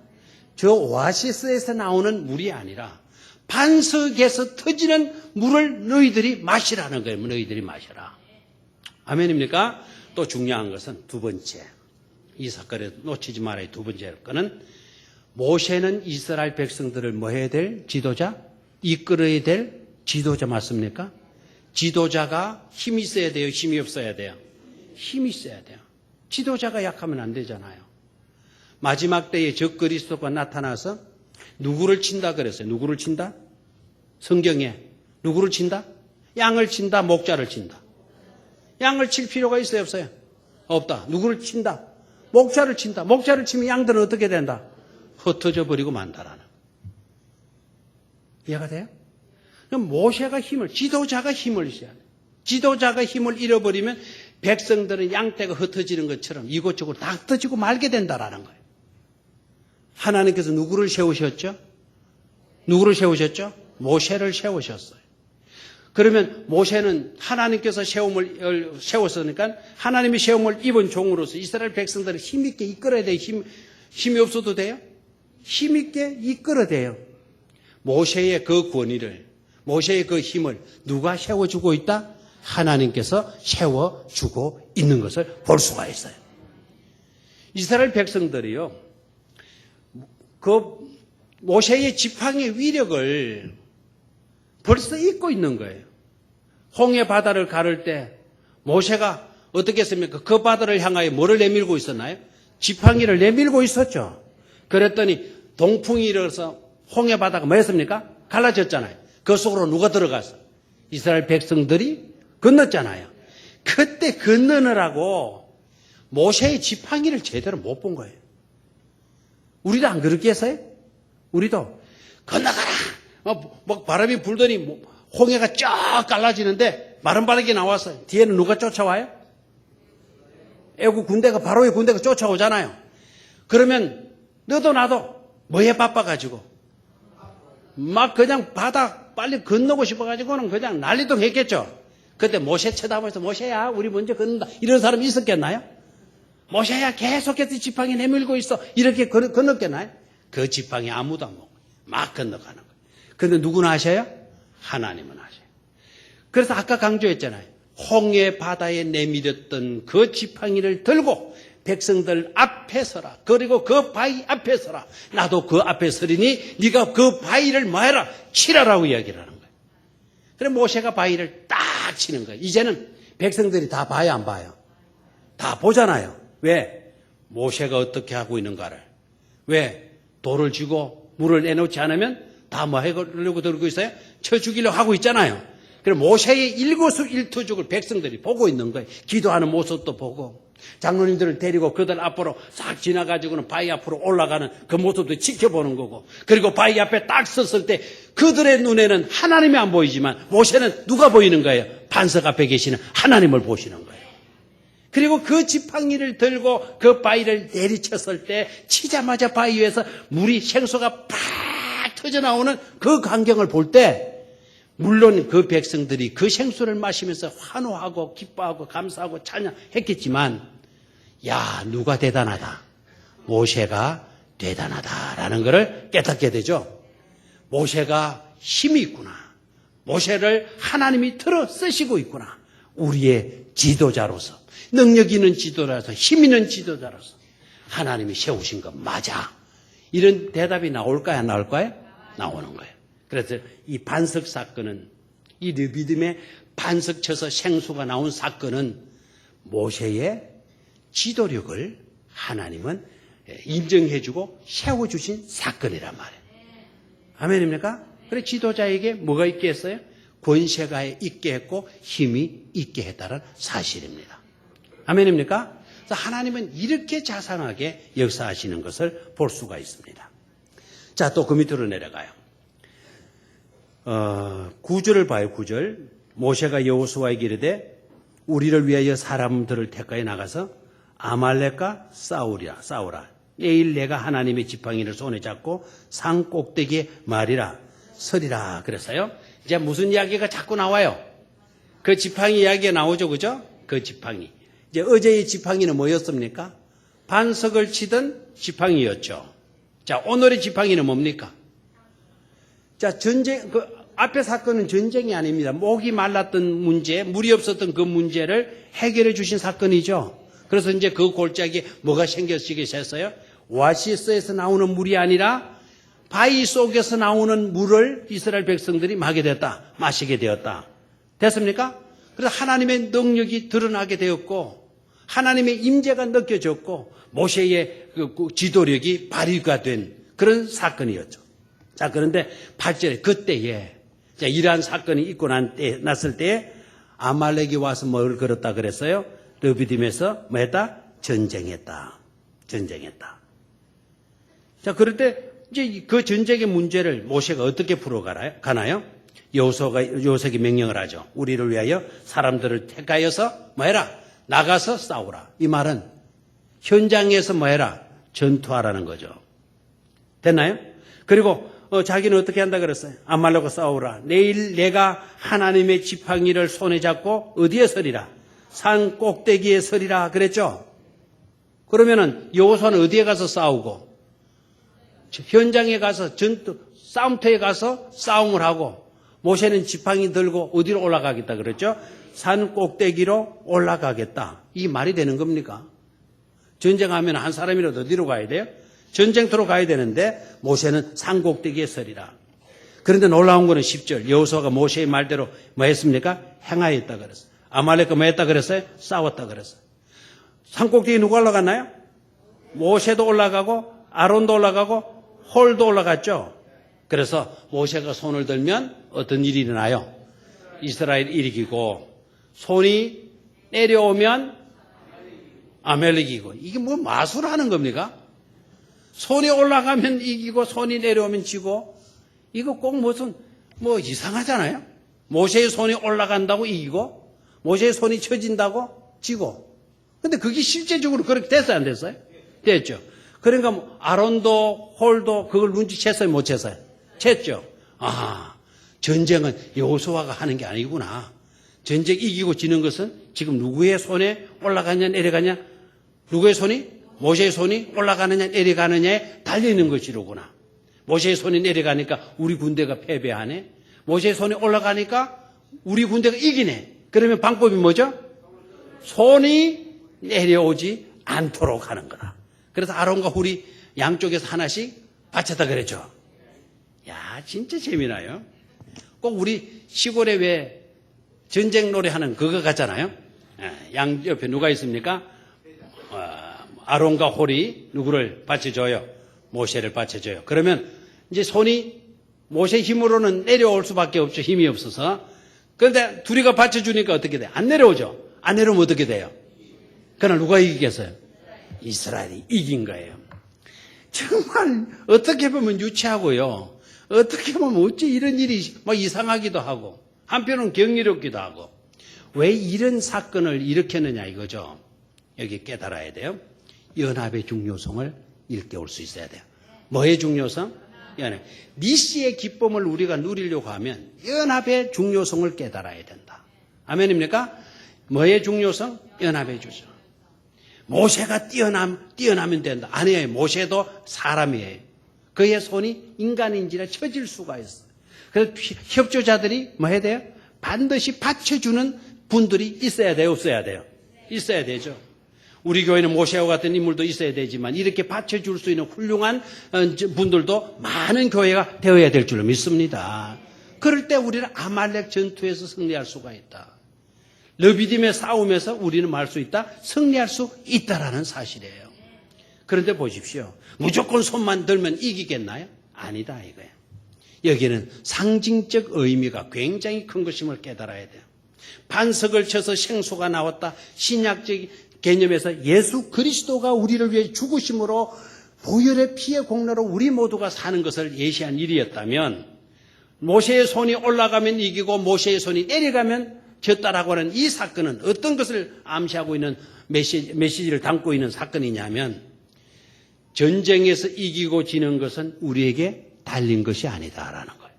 저 오아시스에서 나오는 물이 아니라 반석에서 터지는 물을 너희들이 마시라는 거예요. 너희들이 마셔라. 아멘입니까? 또 중요한 것은 두 번째. 이 사건에 놓치지 말아야 두 번째 거는 모세는 이스라엘 백성들을 뭐 해야 될 지도자? 이끌어야 될 지도자 맞습니까? 지도자가 힘이 있어야 돼요? 힘이 없어야 돼요? 힘이 있어야 돼요. 지도자가 약하면 안 되잖아요. 마지막 때에 적그리스도가 나타나서 누구를 친다 그랬어요? 누구를 친다? 성경에 누구를 친다? 양을 친다? 목자를 친다? 양을 칠 필요가 있어요? 없어요? 없다. 누구를 친다? 목자를 친다. 목자를 치면 양들은 어떻게 된다? 흩어져 버리고 만다라는. 이해가 돼요? 그럼 모세가 지도자가 힘을 있어야 돼요. 지도자가 힘을 잃어버리면 백성들은 양떼가 흩어지는 것처럼 이곳저곳 다 흩어지고 말게 된다라는 거예요. 하나님께서 누구를 세우셨죠? 누구를 세우셨죠? 모세를 세우셨어요. 그러면 모세는 하나님께서 세웠으니까 하나님이 세움을 입은 종으로서 이스라엘 백성들을 힘있게 이끌어야 돼요. 힘이 없어도 돼요? 힘있게 이끌어야 돼요. 모세의 그 권위를, 모세의 그 힘을 누가 세워주고 있다? 하나님께서 세워주고 있는 것을 볼 수가 있어요. 이스라엘 백성들이요, 그 모세의 지팡이의 위력을 벌써 잊고 있는 거예요. 홍해 바다를 가를 때 모세가 어떻게 했습니까? 그 바다를 향하여 뭐를 내밀고 있었나요? 지팡이를 내밀고 있었죠. 그랬더니 동풍이 일어서 홍해 바다가 뭐 했습니까? 갈라졌잖아요. 그 속으로 누가 들어갔어? 이스라엘 백성들이 건넜잖아요. 그때 건너느라고 모세의 지팡이를 제대로 못 본 거예요. 우리도 안 그렇게 했어요? 우리도 건너가라. 막 바람이 불더니 홍해가 쫙 갈라지는데 마른 바닥이 나왔어요. 뒤에는 누가 쫓아와요? 애국 군대가 바로의 군대가 쫓아오잖아요. 그러면 너도 나도 뭐에 바빠가지고 막 그냥 바다 빨리 건너고 싶어가지고는 그냥 난리도 했겠죠. 그때 모세 쳐다보면서 모세야 우리 먼저 건넌다 이런 사람이 있었겠나요? 모세야 계속해서 지팡이 내밀고 있어 이렇게 건넜겠나요? 그 지팡이 아무도 안 먹고 막 건너가는 거예요. 근데 누구나 하셔요? 하나님은 하셔요. 그래서 아까 강조했잖아요. 홍해 바다에 내밀었던 그 지팡이를 들고 백성들 앞에 서라. 그리고 그 바위 앞에 서라. 나도 그 앞에 서리니 네가 그 바위를 뭐해라? 치라라고 이야기를 하는 거예요. 그래서 모세가 바위를 딱 치는 거예요. 이제는 백성들이 다 봐요 안 봐요? 다 보잖아요. 왜? 모세가 어떻게 하고 있는가를. 왜? 돌을 쥐고 물을 내놓지 않으면 다 뭐 하려고 들고 있어요? 쳐 죽이려고 하고 있잖아요. 그럼 모세의 일거수일투족을 백성들이 보고 있는 거예요. 기도하는 모습도 보고 장로님들을 데리고 그들 앞으로 싹 지나가지고는 바위 앞으로 올라가는 그 모습도 지켜보는 거고 그리고 바위 앞에 딱 섰을 때 그들의 눈에는 하나님이 안 보이지만 모세는 누가 보이는 거예요? 반석 앞에 계시는 하나님을 보시는 거예요. 그리고 그 지팡이를 들고 그 바위를 내리쳤을 때 치자마자 바위 위에서 물이 생수가 팍 터져나오는 그 광경을 볼 때 물론 그 백성들이 그 생수를 마시면서 환호하고 기뻐하고 감사하고 찬양했겠지만 야 누가 대단하다. 모세가 대단하다라는 것을 깨닫게 되죠. 모세가 힘이 있구나. 모세를 하나님이 들어 쓰시고 있구나. 우리의 지도자로서 능력 있는 지도자로서 힘 있는 지도자로서 하나님이 세우신 거 맞아. 이런 대답이 나올까요? 안 나올까요? 나오는 거예요. 그래서 이 반석 사건은, 이 르비딤의 반석 쳐서 생수가 나온 사건은 모세의 지도력을 하나님은 인정해주고 세워주신 사건이란 말이에요. 아멘입니까? 그래 지도자에게 뭐가 있게 했어요? 권세가 있게 했고 힘이 있게 했다는 사실입니다. 아멘입니까? 그래서 하나님은 이렇게 자상하게 역사하시는 것을 볼 수가 있습니다. 자, 또 그 밑으로 내려가요. 9절을 봐요. 9절. 모세가 여호수아에게 이르되 우리를 위하여 사람들을 택하여 나가서 아말렉과 싸우라. 내일 내가 하나님의 지팡이를 손에 잡고 산 꼭대기에 말이라 서리라 그랬어요. 이제 무슨 이야기가 자꾸 나와요? 그 지팡이 이야기가 나오죠. 그죠? 그 지팡이. 이제 어제의 지팡이는 뭐였습니까? 반석을 치던 지팡이였죠. 자, 오늘의 지팡이는 뭡니까? 자, 그 앞의 사건은 전쟁이 아닙니다. 목이 말랐던 문제, 물이 없었던 그 문제를 해결해 주신 사건이죠. 그래서 이제 그 골짜기에 뭐가 생겼어요? 오아시스에서 나오는 물이 아니라 바위 속에서 나오는 물을 이스라엘 백성들이 마시게 되었다. 됐습니까? 그래서 하나님의 능력이 드러나게 되었고 하나님의 임재가 느껴졌고 모세의 그 지도력이 발휘가 된 그런 사건이었죠. 자, 그런데 8절에 그때에 이러한 사건이 있고 났을 때에 아말렉이 와서 뭘 걸었다 그랬어요? 르비딤에서 뭐 했다? 전쟁했다. 자, 그럴 때 이제 그 전쟁의 문제를 모세가 어떻게 풀어가나요? 여호수아가 명령을 하죠. 우리를 위하여 사람들을 택하여서 뭐 해라? 나가서 싸우라. 이 말은 현장에서 뭐 해라? 전투하라는 거죠. 됐나요? 그리고 자기는 어떻게 한다 그랬어요? 아말렉과 싸우라. 내일 내가 하나님의 지팡이를 손에 잡고 어디에 서리라? 산 꼭대기에 서리라 그랬죠? 그러면은 여호수아는 어디에 가서 싸우고 현장에 가서 싸움터에 가서 싸움을 하고 모세는 지팡이 들고 어디로 올라가겠다 그랬죠? 산 꼭대기로 올라가겠다. 이 말이 되는 겁니까? 전쟁하면 한 사람이라도 어디로 가야 돼요? 전쟁터로 가야 되는데 모세는 산 꼭대기에 서리라. 그런데 놀라운 거는 10절. 여호수아가 모세의 말대로 뭐 했습니까? 행하였다 그랬어요. 아말렉과 뭐 했다 그랬어요? 싸웠다 그랬어요. 산 꼭대기에 누가 올라갔나요? 모세도 올라가고 아론도 올라가고 홀도 올라갔죠. 그래서 모세가 손을 들면 어떤 일이 일어나요? 이스라엘 이기고 손이 내려오면 아말렉이 이기고. 이게 뭐 마술하는 겁니까? 손이 올라가면 이기고 손이 내려오면 지고. 이거 꼭 무슨 뭐 이상하잖아요. 모세의 손이 올라간다고 이기고 모세의 손이 처진다고 지고. 근데 그게 실제적으로 그렇게 됐어요 안 됐어요? 됐죠. 그러니까 뭐 아론도 홀도 그걸 눈치챘어요 못 챘어요? 챘죠. 아, 전쟁은 여호수아가 하는 게 아니구나. 전쟁 이기고 지는 것은 지금 누구의 손에 올라가냐 내려가냐, 누구의 손이 모세의 손이 올라가느냐 내려가느냐에 달려있는 것이로구나. 모세의 손이 내려가니까 우리 군대가 패배하네. 모세의 손이 올라가니까 우리 군대가 이기네. 그러면 방법이 뭐죠? 손이 내려오지 않도록 하는 거다. 그래서 아론과 훌이 양쪽에서 하나씩 바쳤다 그랬죠. 야, 진짜 재미나요. 꼭 우리 시골에 왜 전쟁 노래 하는 그거 같잖아요. 양 옆에 누가 있습니까? 아론과 홀이 누구를 받쳐줘요? 모세를 받쳐줘요. 그러면 이제 손이 모세 힘으로는 내려올 수밖에 없죠. 힘이 없어서. 그런데 둘이가 받쳐주니까 어떻게 돼요? 안 내려오죠. 안 내려오면 어떻게 돼요? 그러나 누가 이기겠어요? 이스라엘이 이긴 거예요. 정말 어떻게 보면 유치하고요. 어떻게 보면 어째 이런 일이 막 이상하기도 하고 한편은 경이롭기도 하고. 왜 이런 사건을 일으켰느냐 이거죠. 여기 깨달아야 돼요. 연합의 중요성을 일깨울 수 있어야 돼요. 뭐의 중요성? 연합. 니시의 기쁨을 우리가 누리려고 하면 연합의 중요성을 깨달아야 된다. 아멘입니까? 뭐의 중요성? 연합의 중요성. 모세가 뛰어나면 된다. 아니에요. 모세도 사람이에요. 그의 손이 인간인지라 처질 수가 있어요. 그래서 협조자들이 뭐 해야 돼요? 반드시 받쳐주는 분들이 있어야 돼요? 없어야 돼요? 있어야 되죠. 우리 교회는 모세와 같은 인물도 있어야 되지만 이렇게 받쳐줄 수 있는 훌륭한 분들도 많은 교회가 되어야 될 줄로 믿습니다. 그럴 때 우리는 아말렉 전투에서 승리할 수가 있다. 르비딤의 싸움에서 우리는 말 수 있다. 승리할 수 있다라는 사실이에요. 그런데 보십시오. 무조건 손만 들면 이기겠나요? 아니다 이거예요. 여기는 상징적 의미가 굉장히 큰 것임을 깨달아야 돼요. 반석을 쳐서 생수가 나왔다. 신약적 개념에서 예수 그리스도가 우리를 위해 죽으심으로 보혈의 피의 공로로 우리 모두가 사는 것을 예시한 일이었다면 모세의 손이 올라가면 이기고 모세의 손이 내려가면 졌다라고 하는 이 사건은 어떤 것을 암시하고 있는 메시지를 담고 있는 사건이냐면 전쟁에서 이기고 지는 것은 우리에게 달린 것이 아니다라는 거예요.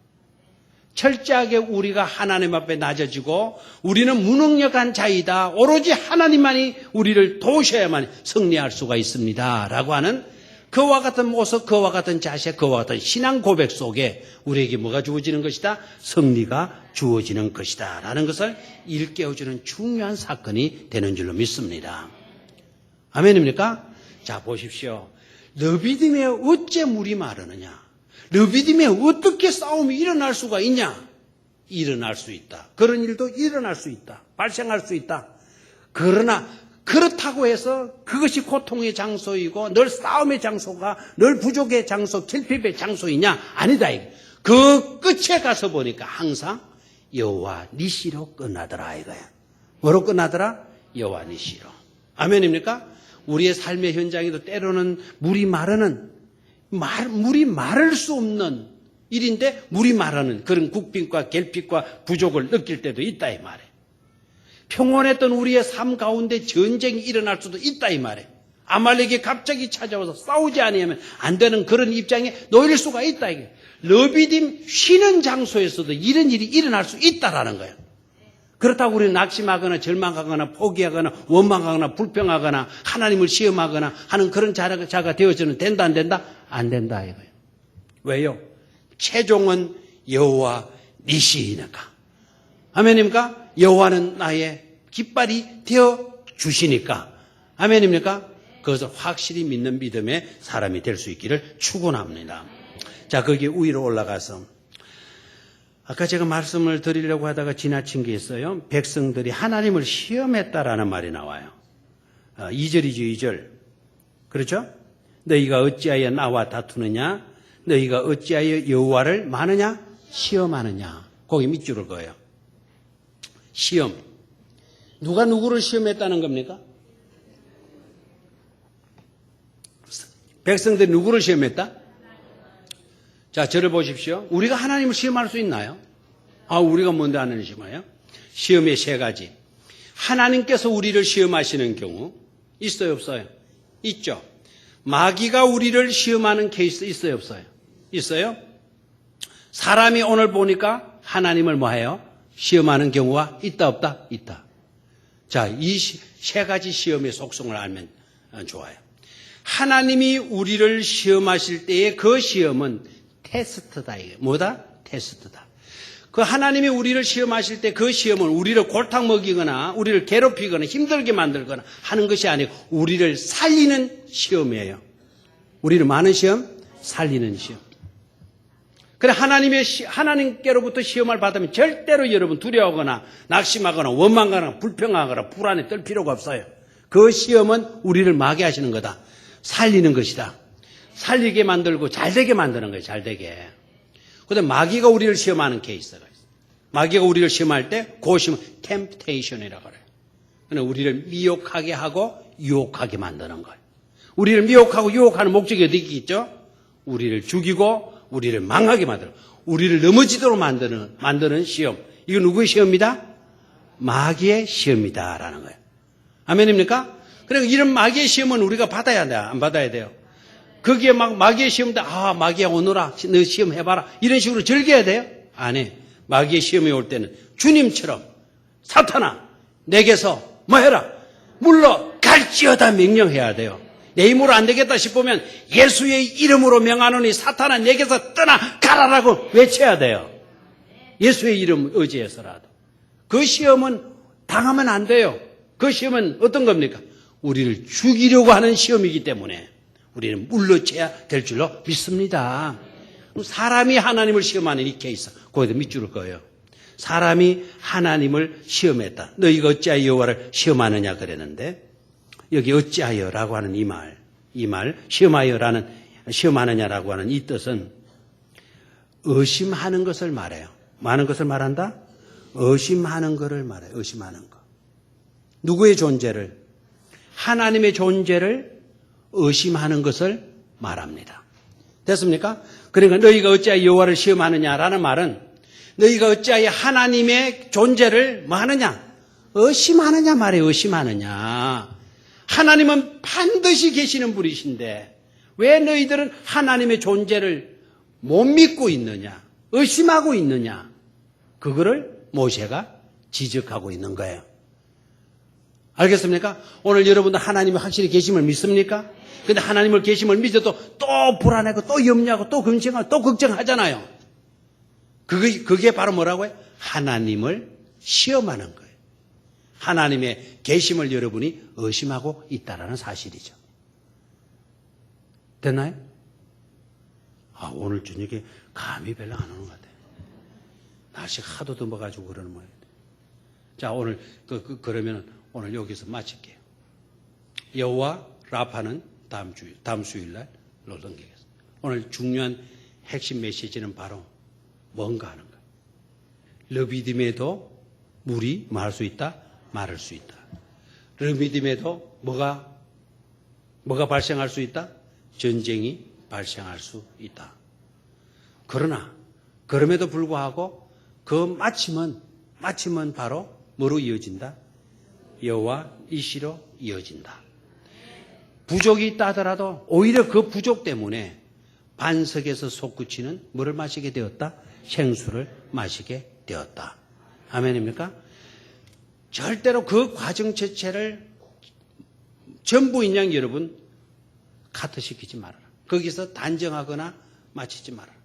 철저하게 우리가 하나님 앞에 낮아지고 우리는 무능력한 자이다. 오로지 하나님만이 우리를 도우셔야만 승리할 수가 있습니다. 라고 하는 그와 같은 모습, 그와 같은 자세, 그와 같은 신앙 고백 속에 우리에게 뭐가 주어지는 것이다? 승리가 주어지는 것이다. 라는 것을 일깨워주는 중요한 사건이 되는 줄로 믿습니다. 아멘입니까? 자, 보십시오. 르비딤에 어째 물이 마르느냐? 르비딤에 어떻게 싸움이 일어날 수가 있냐? 일어날 수 있다. 그런 일도 일어날 수 있다. 발생할 수 있다. 그러나 그렇다고 해서 그것이 고통의 장소이고 늘 싸움의 장소가 늘 부족의 장소, 결핍의 장소이냐? 아니다. 그 끝에 가서 보니까 항상 여호와 니시로 끝나더라 이거야. 뭐로 끝나더라? 여호와 니시로. 아멘입니까? 우리의 삶의 현장에도 때로는 물이 마를 수 없는 일인데 물이 마르는 그런 국빈과 결핍과 부족을 느낄 때도 있다 이 말이에요. 평온했던 우리의 삶 가운데 전쟁이 일어날 수도 있다 이 말이에요. 아말렉이 갑자기 찾아와서 싸우지 않으면 안 되는 그런 입장에 놓일 수가 있다 이게. 르비딤 쉬는 장소에서도 이런 일이 일어날 수 있다라는 거예요. 그렇다고 우리는 낙심하거나 절망하거나 포기하거나 원망하거나 불평하거나 하나님을 시험하거나 하는 그런 자가 되어서는 된다 안 된다? 안 된다 이거예요. 왜요? 최종은 여호와 니시니까. 아멘입니까? 여호와는 나의 깃발이 되어 주시니까. 아멘입니까? 그것을 확실히 믿는 믿음의 사람이 될 수 있기를 축원합니다. 자, 거기 위로 올라가서 아까 제가 말씀을 드리려고 하다가 지나친 게 있어요. 백성들이 하나님을 시험했다라는 말이 나와요. 2절이죠, 2절. 그렇죠? 너희가 어찌하여 나와 다투느냐? 너희가 어찌하여 여호와를 마느냐? 시험하느냐? 거기 밑줄을 그어요. 시험. 누가 누구를 시험했다는 겁니까? 백성들이 누구를 시험했다? 자, 저를 보십시오. 우리가 하나님을 시험할 수 있나요? 우리가 뭔데 하나님을 시험해요? 시험의 세 가지. 하나님께서 우리를 시험하시는 경우 있어요, 없어요? 있죠. 마귀가 우리를 시험하는 케이스 있어요, 없어요? 있어요? 사람이 오늘 보니까 하나님을 뭐해요? 시험하는 경우가 있다, 없다? 있다. 자, 이 세 가지 시험의 속성을 알면 좋아요. 하나님이 우리를 시험하실 때의 그 시험은 테스트다. 이게 뭐다? 테스트다. 그 하나님이 우리를 시험하실 때 그 시험은 우리를 골탕 먹이거나 우리를 괴롭히거나 힘들게 만들거나 하는 것이 아니고 우리를 살리는 시험이에요. 우리를 많은 시험? 살리는 시험. 그래 하나님께로부터 시험을 받으면 절대로 여러분 두려워하거나 낙심하거나 원망하거나 불평하거나 불안에 떨 필요가 없어요. 그 시험은 우리를 마게 하시는 거다. 살리는 것이다. 살리게 만들고 잘되게 만드는 거예요. 잘되게. 그런데 마귀가 우리를 시험하는 케이스가 있어요. 마귀가 우리를 시험할 때 그 시험은 temptation이라고 그래요. 그러니까 우리를 미혹하게 하고 유혹하게 만드는 거예요. 우리를 미혹하고 유혹하는 목적이 어디 있죠? 우리를 죽이고 우리를 망하게 만들고 우리를 넘어지도록 만드는 시험. 이거 누구의 시험이다? 마귀의 시험이다라는 거예요. 아멘입니까? 그러니까 이런 마귀의 시험은 우리가 받아야 돼요? 안 받아야 돼요? 거기에 막 마귀의 시험도 마귀야 오너라 너 시험 해봐라 이런 식으로 즐겨야 돼요? 아니, 마귀의 시험이 올 때는 주님처럼 사탄아 내게서 뭐 해라 물러갈지어다 명령해야 돼요. 내 힘으로 안 되겠다 싶으면 예수의 이름으로 명하노니 사탄아 내게서 떠나가라라고 외쳐야 돼요. 예수의 이름 의지해서라도. 그 시험은 당하면 안 돼요. 그 시험은 어떤 겁니까? 우리를 죽이려고 하는 시험이기 때문에 우리는 물러쳐야 될 줄로 믿습니다. 사람이 하나님을 시험하는 이 케이스, 거기도 밑줄을 그어요. 사람이 하나님을 시험했다. 너희가 어찌하여 여호와를 시험하느냐 그랬는데, 여기 어찌하여라고 하는 이 말, 시험하느냐라고 하는 이 뜻은 의심하는 것을 말해요. 많은 것을 말한다? 의심하는 것을 말해요. 의심하는 것. 누구의 존재를? 하나님의 존재를 의심하는 것을 말합니다. 됐습니까? 그러니까 너희가 어찌하여 여호와를 시험하느냐라는 말은 너희가 어찌하여 하나님의 존재를 뭐 하느냐? 의심하느냐 말이에요. 의심하느냐. 하나님은 반드시 계시는 분이신데 왜 너희들은 하나님의 존재를 못 믿고 있느냐? 의심하고 있느냐? 그거를 모세가 지적하고 있는 거예요. 알겠습니까? 오늘 여러분들 하나님이 확실히 계심을 믿습니까? 근데 하나님을 계심을 믿어도 또 불안하고 또 염려하고 또 근심하고 또 걱정하잖아요. 그게 바로 뭐라고요? 하나님을 시험하는 거예요. 하나님의 계심을 여러분이 의심하고 있다는 사실이죠. 됐나요? 오늘 저녁에 감이 별로 안 오는 것 같아요. 날씨가 하도 더워가지고 그러는 모양이에요. 자, 오늘 그러면 오늘 여기서 마칠게요. 여호와 라파는 다음 수요일날 넘기겠습니다. 오늘 중요한 핵심 메시지는 바로 뭔가 하는 거예요. 르비딤에도 물이 뭐 할 수 있다? 마를 수 있다. 르비딤에도 뭐가 발생할 수 있다? 전쟁이 발생할 수 있다. 그러나 그럼에도 불구하고 그 마침은 바로 뭐로 이어진다? 여호와 이시로 이어진다. 부족이 있다 하더라도 오히려 그 부족 때문에 반석에서 솟구치는 물을 마시게 되었다. 생수를 마시게 되었다. 아멘입니까? 절대로 그 과정 자체를 전부인 양 여러분 카트시키지 말아라. 거기서 단정하거나 마치지 말아라.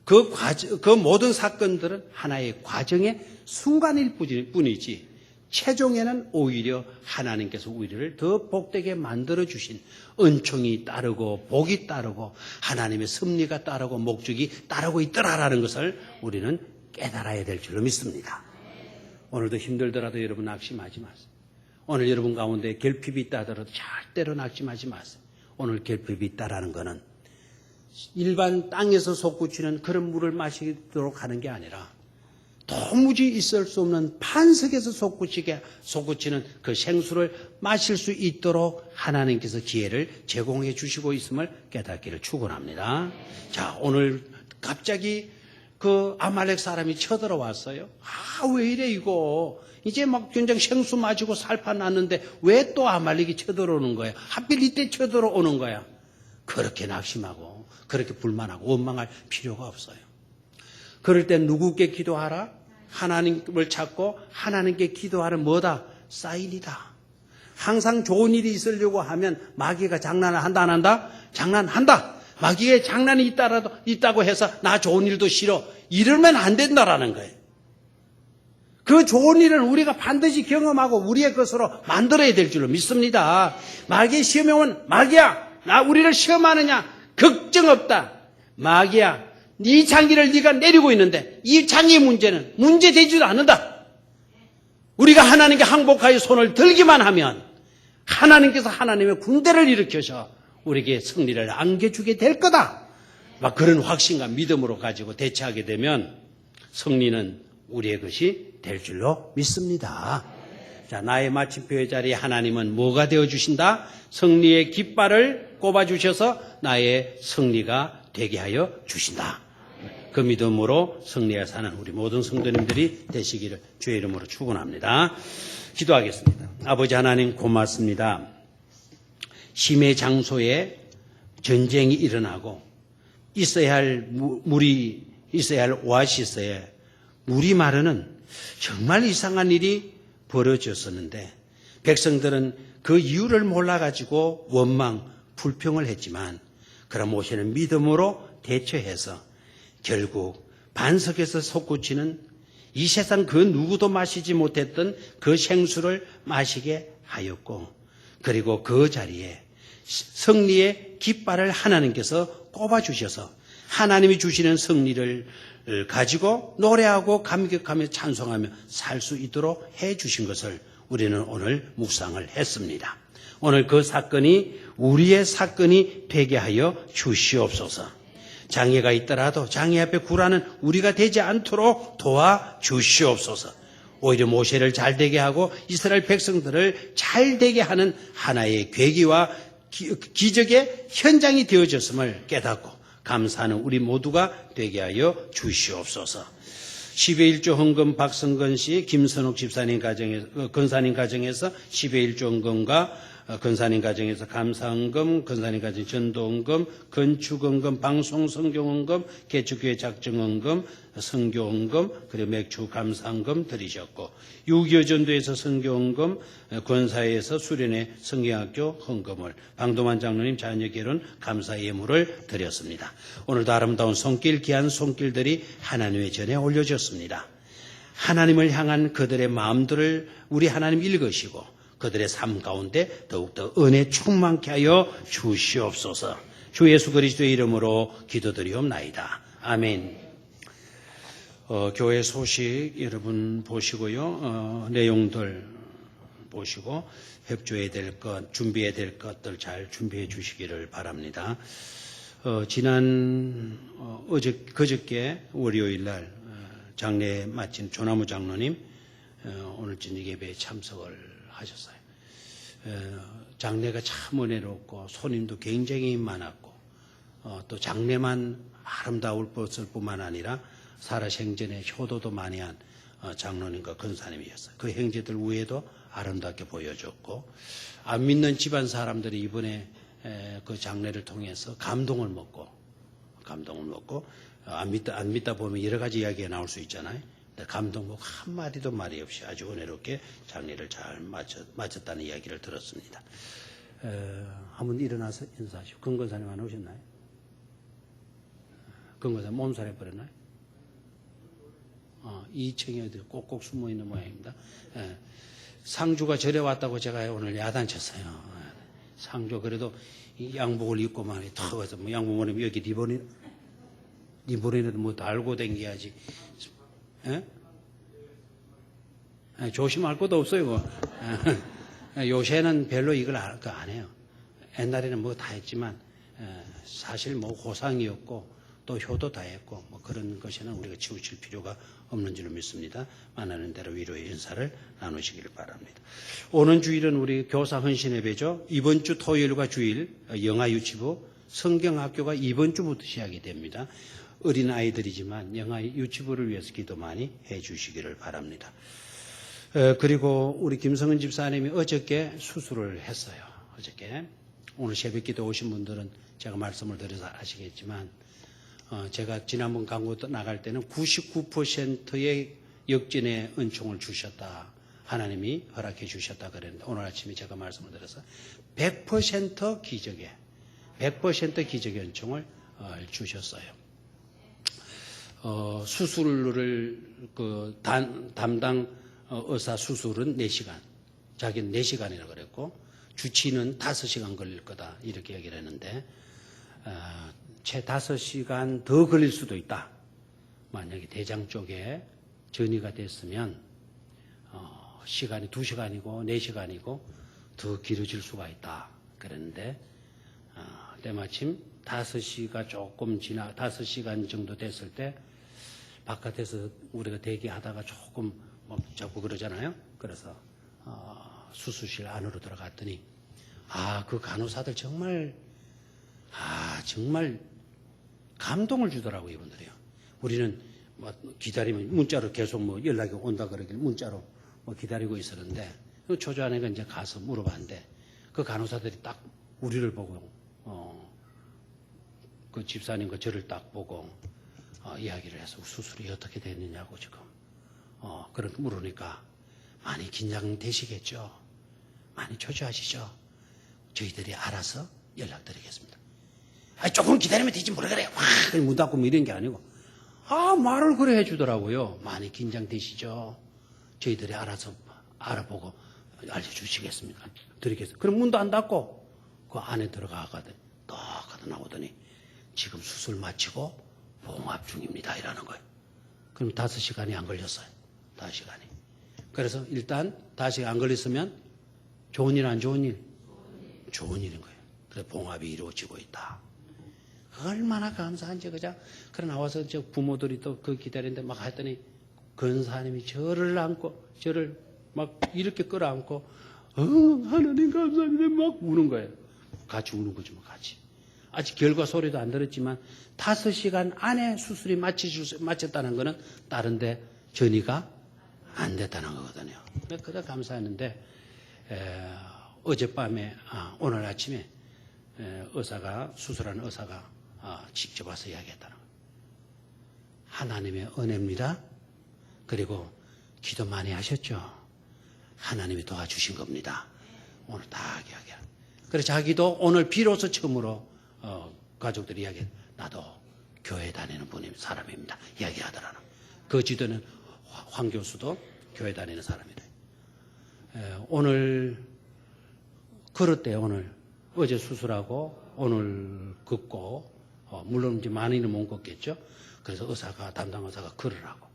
그 모든 사건들은 하나의 과정의 순간일 뿐이지 최종에는 오히려 하나님께서 우리를 더 복되게 만들어주신 은총이 따르고 복이 따르고 하나님의 섭리가 따르고 목적이 따르고 있더라라는 것을 우리는 깨달아야 될 줄로 믿습니다. 오늘도 힘들더라도 여러분 낙심하지 마세요. 오늘 여러분 가운데 결핍이 있다 하더라도 절대로 낙심하지 마세요. 오늘 결핍이 있다라는 것은 일반 땅에서 솟구치는 그런 물을 마시도록 하는 게 아니라 도무지 있을 수 없는 반석에서 솟구치는 그 생수를 마실 수 있도록 하나님께서 기회를 제공해 주시고 있음을 깨닫기를 축원합니다. 자, 오늘 갑자기 그 아말렉 사람이 쳐들어왔어요. 왜 이래 이거. 이제 막 굉장히 생수 마시고 살파 났는데 왜 또 아말렉이 쳐들어오는 거야. 하필 이때 쳐들어오는 거야. 그렇게 낙심하고 그렇게 불만하고 원망할 필요가 없어요. 그럴 때 누구께 기도하라? 하나님을 찾고 하나님께 기도하는 뭐다? 사인이다. 항상 좋은 일이 있으려고 하면 마귀가 장난을 한다 안 한다? 장난한다. 마귀의 장난이 있다고 해서 나 좋은 일도 싫어. 이러면 안 된다라는 거예요. 그 좋은 일은 우리가 반드시 경험하고 우리의 것으로 만들어야 될 줄로 믿습니다. 마귀의 시험에 온 마귀야. 우리를 시험하느냐? 걱정 없다. 마귀야. 네 장기를 네가 내리고 있는데 이 장기의 문제는 문제되지도 않는다. 우리가 하나님께 항복하여 손을 들기만 하면 하나님께서 하나님의 군대를 일으켜서 우리에게 승리를 안겨주게 될 거다. 막 그런 확신과 믿음으로 가지고 대처하게 되면 승리는 우리의 것이 될 줄로 믿습니다. 자, 나의 마침표의 자리에 하나님은 뭐가 되어주신다? 승리의 깃발을 꼽아주셔서 나의 승리가 되게 하여 주신다. 그 믿음으로 승리에 사는 우리 모든 성도님들이 되시기를 주의 이름으로 축원합니다. 기도하겠습니다. 아버지 하나님 고맙습니다. 심의 장소에 전쟁이 일어나고 있어야 할 물이 있어야 할 오아시스에 물이 마르는 정말 이상한 일이 벌어졌었는데 백성들은 그 이유를 몰라가지고 원망, 불평을 했지만 그럼 모세는 믿음으로 대처해서 결국 반석에서 솟구치는 이 세상 그 누구도 마시지 못했던 그 생수를 마시게 하였고 그리고 그 자리에 승리의 깃발을 하나님께서 꼽아주셔서 하나님이 주시는 승리를 가지고 노래하고 감격하며 찬송하며 살 수 있도록 해 주신 것을 우리는 오늘 묵상을 했습니다. 오늘 그 사건이 우리의 사건이 되게 하여 주시옵소서. 장애가 있더라도 장애 앞에 굴하는 우리가 되지 않도록 도와 주시옵소서. 오히려 모세를 잘 되게 하고 이스라엘 백성들을 잘 되게 하는 하나의 계기와 기적의 현장이 되어졌음을 깨닫고 감사하는 우리 모두가 되게 하여 주시옵소서. 10의 1조 헌금 박성근 씨, 김선욱 집사님 가정에서, 건사님 가정에서 10의 1조 헌금과 건사님 가정에서 감사헌금, 건사님 가정 전도헌금, 건축헌금, 방송성경헌금, 개척교회 작정헌금, 선교헌금, 그리고 맥주 감사헌금 드리셨고 6.25 전도에서 선교헌금, 권사회에서 수련회 성경학교 헌금을 방도만 장로님 자녀 결혼 감사 예물을 드렸습니다. 오늘도 아름다운 손길, 귀한 손길들이 하나님의 전에 올려졌습니다. 하나님을 향한 그들의 마음들을 우리 하나님 읽으시고 그들의 삶 가운데 더욱더 은혜 충만케 하여 주시옵소서. 주 예수 그리스도의 이름으로 기도드리옵나이다. 아멘. 교회 소식 여러분 보시고요. 내용들 보시고 협조해야 될 것, 준비해야 될 것들 잘 준비해 주시기를 바랍니다. 그저께 월요일 날 장례 마친 조나무 장로님 오늘 저녁 예배에 참석을 하셨어요. 장례가 참 은혜롭고 손님도 굉장히 많았고 또 장례만 아름다울 것을 뿐만 아니라 살아생전에 효도도 많이 한 장로님과 권사님이었어요. 그 형제들 외에도 아름답게 보여줬고 안 믿는 집안 사람들이 이번에 그 장례를 통해서 감동을 먹고 안 믿다 보면 여러 가지 이야기가 나올 수 있잖아요. 감동곡 한마디도 말이 없이 아주 은혜롭게 장례를 잘 마쳤다는 이야기를 들었습니다. 한번 일어나서 인사하시고. 건건사님 안 오셨나요? 건건사님 몸살에 버렸나요? 2층에 어디 꼭꼭 숨어 있는 모양입니다. 상주가 절에 왔다고 제가 오늘 야단쳤어요. 상주 그래도 이 양복을 입고 말이 턱 와서 뭐 양복 모르면 여기 리본이라도 뭐 달고 댕겨야지. 조심할 것도 없어요. 요새는 별로 이걸 안 해요. 옛날에는 뭐 다 했지만 사실 뭐 호상이었고 또 효도 다 했고 뭐 그런 것에는 우리가 치우칠 필요가 없는 줄로 믿습니다. 만나는 대로 위로의 인사를 나누시길 바랍니다. 오는 주일은 우리 교사 헌신 예배죠. 이번 주 토요일과 주일 영아 유치부 성경학교가 이번 주부터 시작이 됩니다. 어린 아이들이지만 영아 유치부를 위해서 기도 많이 해 주시기를 바랍니다. 그리고 우리 김성은 집사님이 어저께 수술을 했어요. 어저께. 오늘 새벽 기도 오신 분들은 제가 말씀을 드려서 아시겠지만 제가 지난번 강구 나갈 때는 99%의 역전의 은총을 주셨다. 하나님이 허락해 주셨다 그랬는데 오늘 아침에 제가 말씀을 드려서 100% 기적의 은총을 주셨어요. 수술을 담당 의사 수술은 4시간, 자기는 4시간이라고 그랬고 주치는 5시간 걸릴 거다 이렇게 얘기를 했는데 채 5시간 더 걸릴 수도 있다. 만약에 대장 쪽에 전이가 됐으면 시간이 2시간이고 4시간이고 더 길어질 수가 있다 그랬는데 때마침 5시가 조금 5시간 정도 됐을 때 바깥에서 우리가 대기하다가 조금 자꾸 그러잖아요. 그래서 수술실 안으로 들어갔더니 그 간호사들 정말 감동을 주더라고요. 이분들이요. 우리는 기다리면 문자로 계속 연락이 온다 그러길 문자로 기다리고 있었는데 초조하니까 이제 가서 물어봤는데 그 간호사들이 딱 우리를 보고 그 집사님과 저를 딱 보고 이야기를 해서 수술이 어떻게 됐느냐고 지금 그렇게 물으니까 많이 긴장되시겠죠. 많이 초조하시죠. 저희들이 알아서 연락드리겠습니다. 조금 기다리면 되지 뭐라 그래요. 문 닫고 이런 게 아니고 말을 그래 해주더라고요. 많이 긴장되시죠. 저희들이 알아서 알아보고 알려주시겠습니까? 드리겠습니다. 그럼 문도 안 닫고 그 안에 들어가거든. 딱 하다 나오더니 지금 수술 마치고 봉합 중입니다. 이라는 거예요. 그럼 5시간이 안 걸렸어요. 5시간이. 그래서 일단 5시간 안 걸렸으면 좋은 일 안 좋은 일? 좋은 일인 거예요. 그래서 봉합이 이루어지고 있다. 얼마나 감사한지 그냥. 그래 나와서 저 부모들이 또 그 기다리는데 막 했더니 권사님이 저를 안고 저를 막 이렇게 끌어안고 하나님 감사합니다 막 우는 거예요. 같이 우는 거죠. 같이. 아직 결과 소리도 안 들었지만 5시간 안에 수술이 마쳤다는 거는 다른데 전이가 안 됐다는 거거든요. 그래 감사했는데 어젯밤에 오늘 아침에 의사가 수술하는 의사가 직접 와서 이야기했다는 거예요. 하나님의 은혜입니다. 그리고 기도 많이 하셨죠. 하나님이 도와주신 겁니다. 오늘 다 이야기해요. 그래서 자기도 오늘 비로소 처음으로 가족들이 이야기해. 나도 교회 다니는 사람입니다. 이야기하더라는. 그 지도는 황 교수도 교회 다니는 사람이래. 오늘 걸었대요. 오늘 어제 수술하고 오늘 걷고 물론 이제 많이는 못 걷겠죠. 그래서 담당 의사가 걸으라고.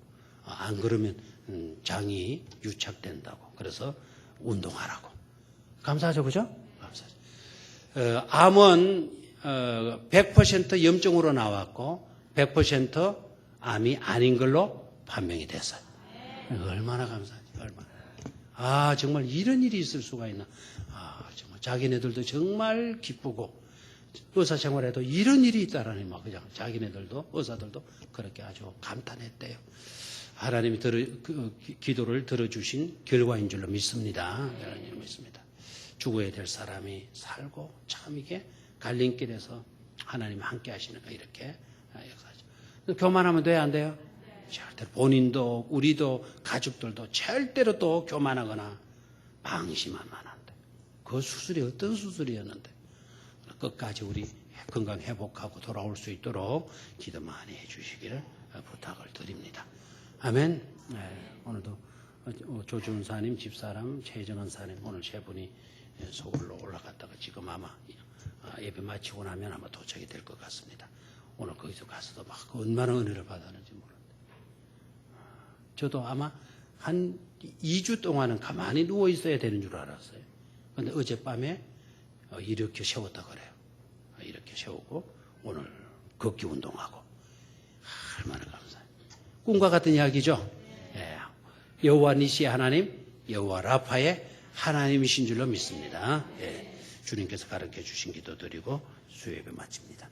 안 그러면 장이 유착된다고. 그래서 운동하라고. 감사하죠, 그죠? 감사하죠. 암은 100% 염증으로 나왔고 100% 암이 아닌 걸로 판명이 됐어요. 얼마나 감사하지, 얼마나. 정말 이런 일이 있을 수가 있나. 정말 자기네들도 정말 기쁘고 의사 생활에도 이런 일이 있다라니 막 그냥 자기네들도 의사들도 그렇게 아주 감탄했대요. 하나님이 기도를 들어주신 결과인 줄로 믿습니다. 믿습니다. 죽어야 될 사람이 살고 참 이게 갈림길에서 하나님이 함께 하시는 거 이렇게 역사하죠. 교만하면 돼요, 안 돼요? 절대로 본인도 우리도 가족들도 절대로 또 교만하거나 방심하면 안 돼. 그 수술이 어떤 수술이었는데 끝까지 우리 건강 회복하고 돌아올 수 있도록 기도 많이 해주시기를 부탁을 드립니다. 아멘. 오늘도 조주은 사님, 집사람, 최정은 사님 오늘 세 분이 서울로 올라갔다가 지금 아마 예배 마치고 나면 아마 도착이 될 것 같습니다. 오늘 거기서 가서도 막 얼마나 은혜를 받았는지 모르는데. 저도 아마 한 2주 동안은 가만히 누워 있어야 되는 줄 알았어요. 그런데 어젯밤에 이렇게 세웠다 그래요. 이렇게 세우고 오늘 걷기 운동하고 얼마나 감사해요. 꿈과 같은 이야기죠. 여호와 니시의 하나님, 여호와 라파의 하나님이신 줄로 믿습니다. 주님께서 가르쳐 주신 기도 드리고 수요예배 마칩니다.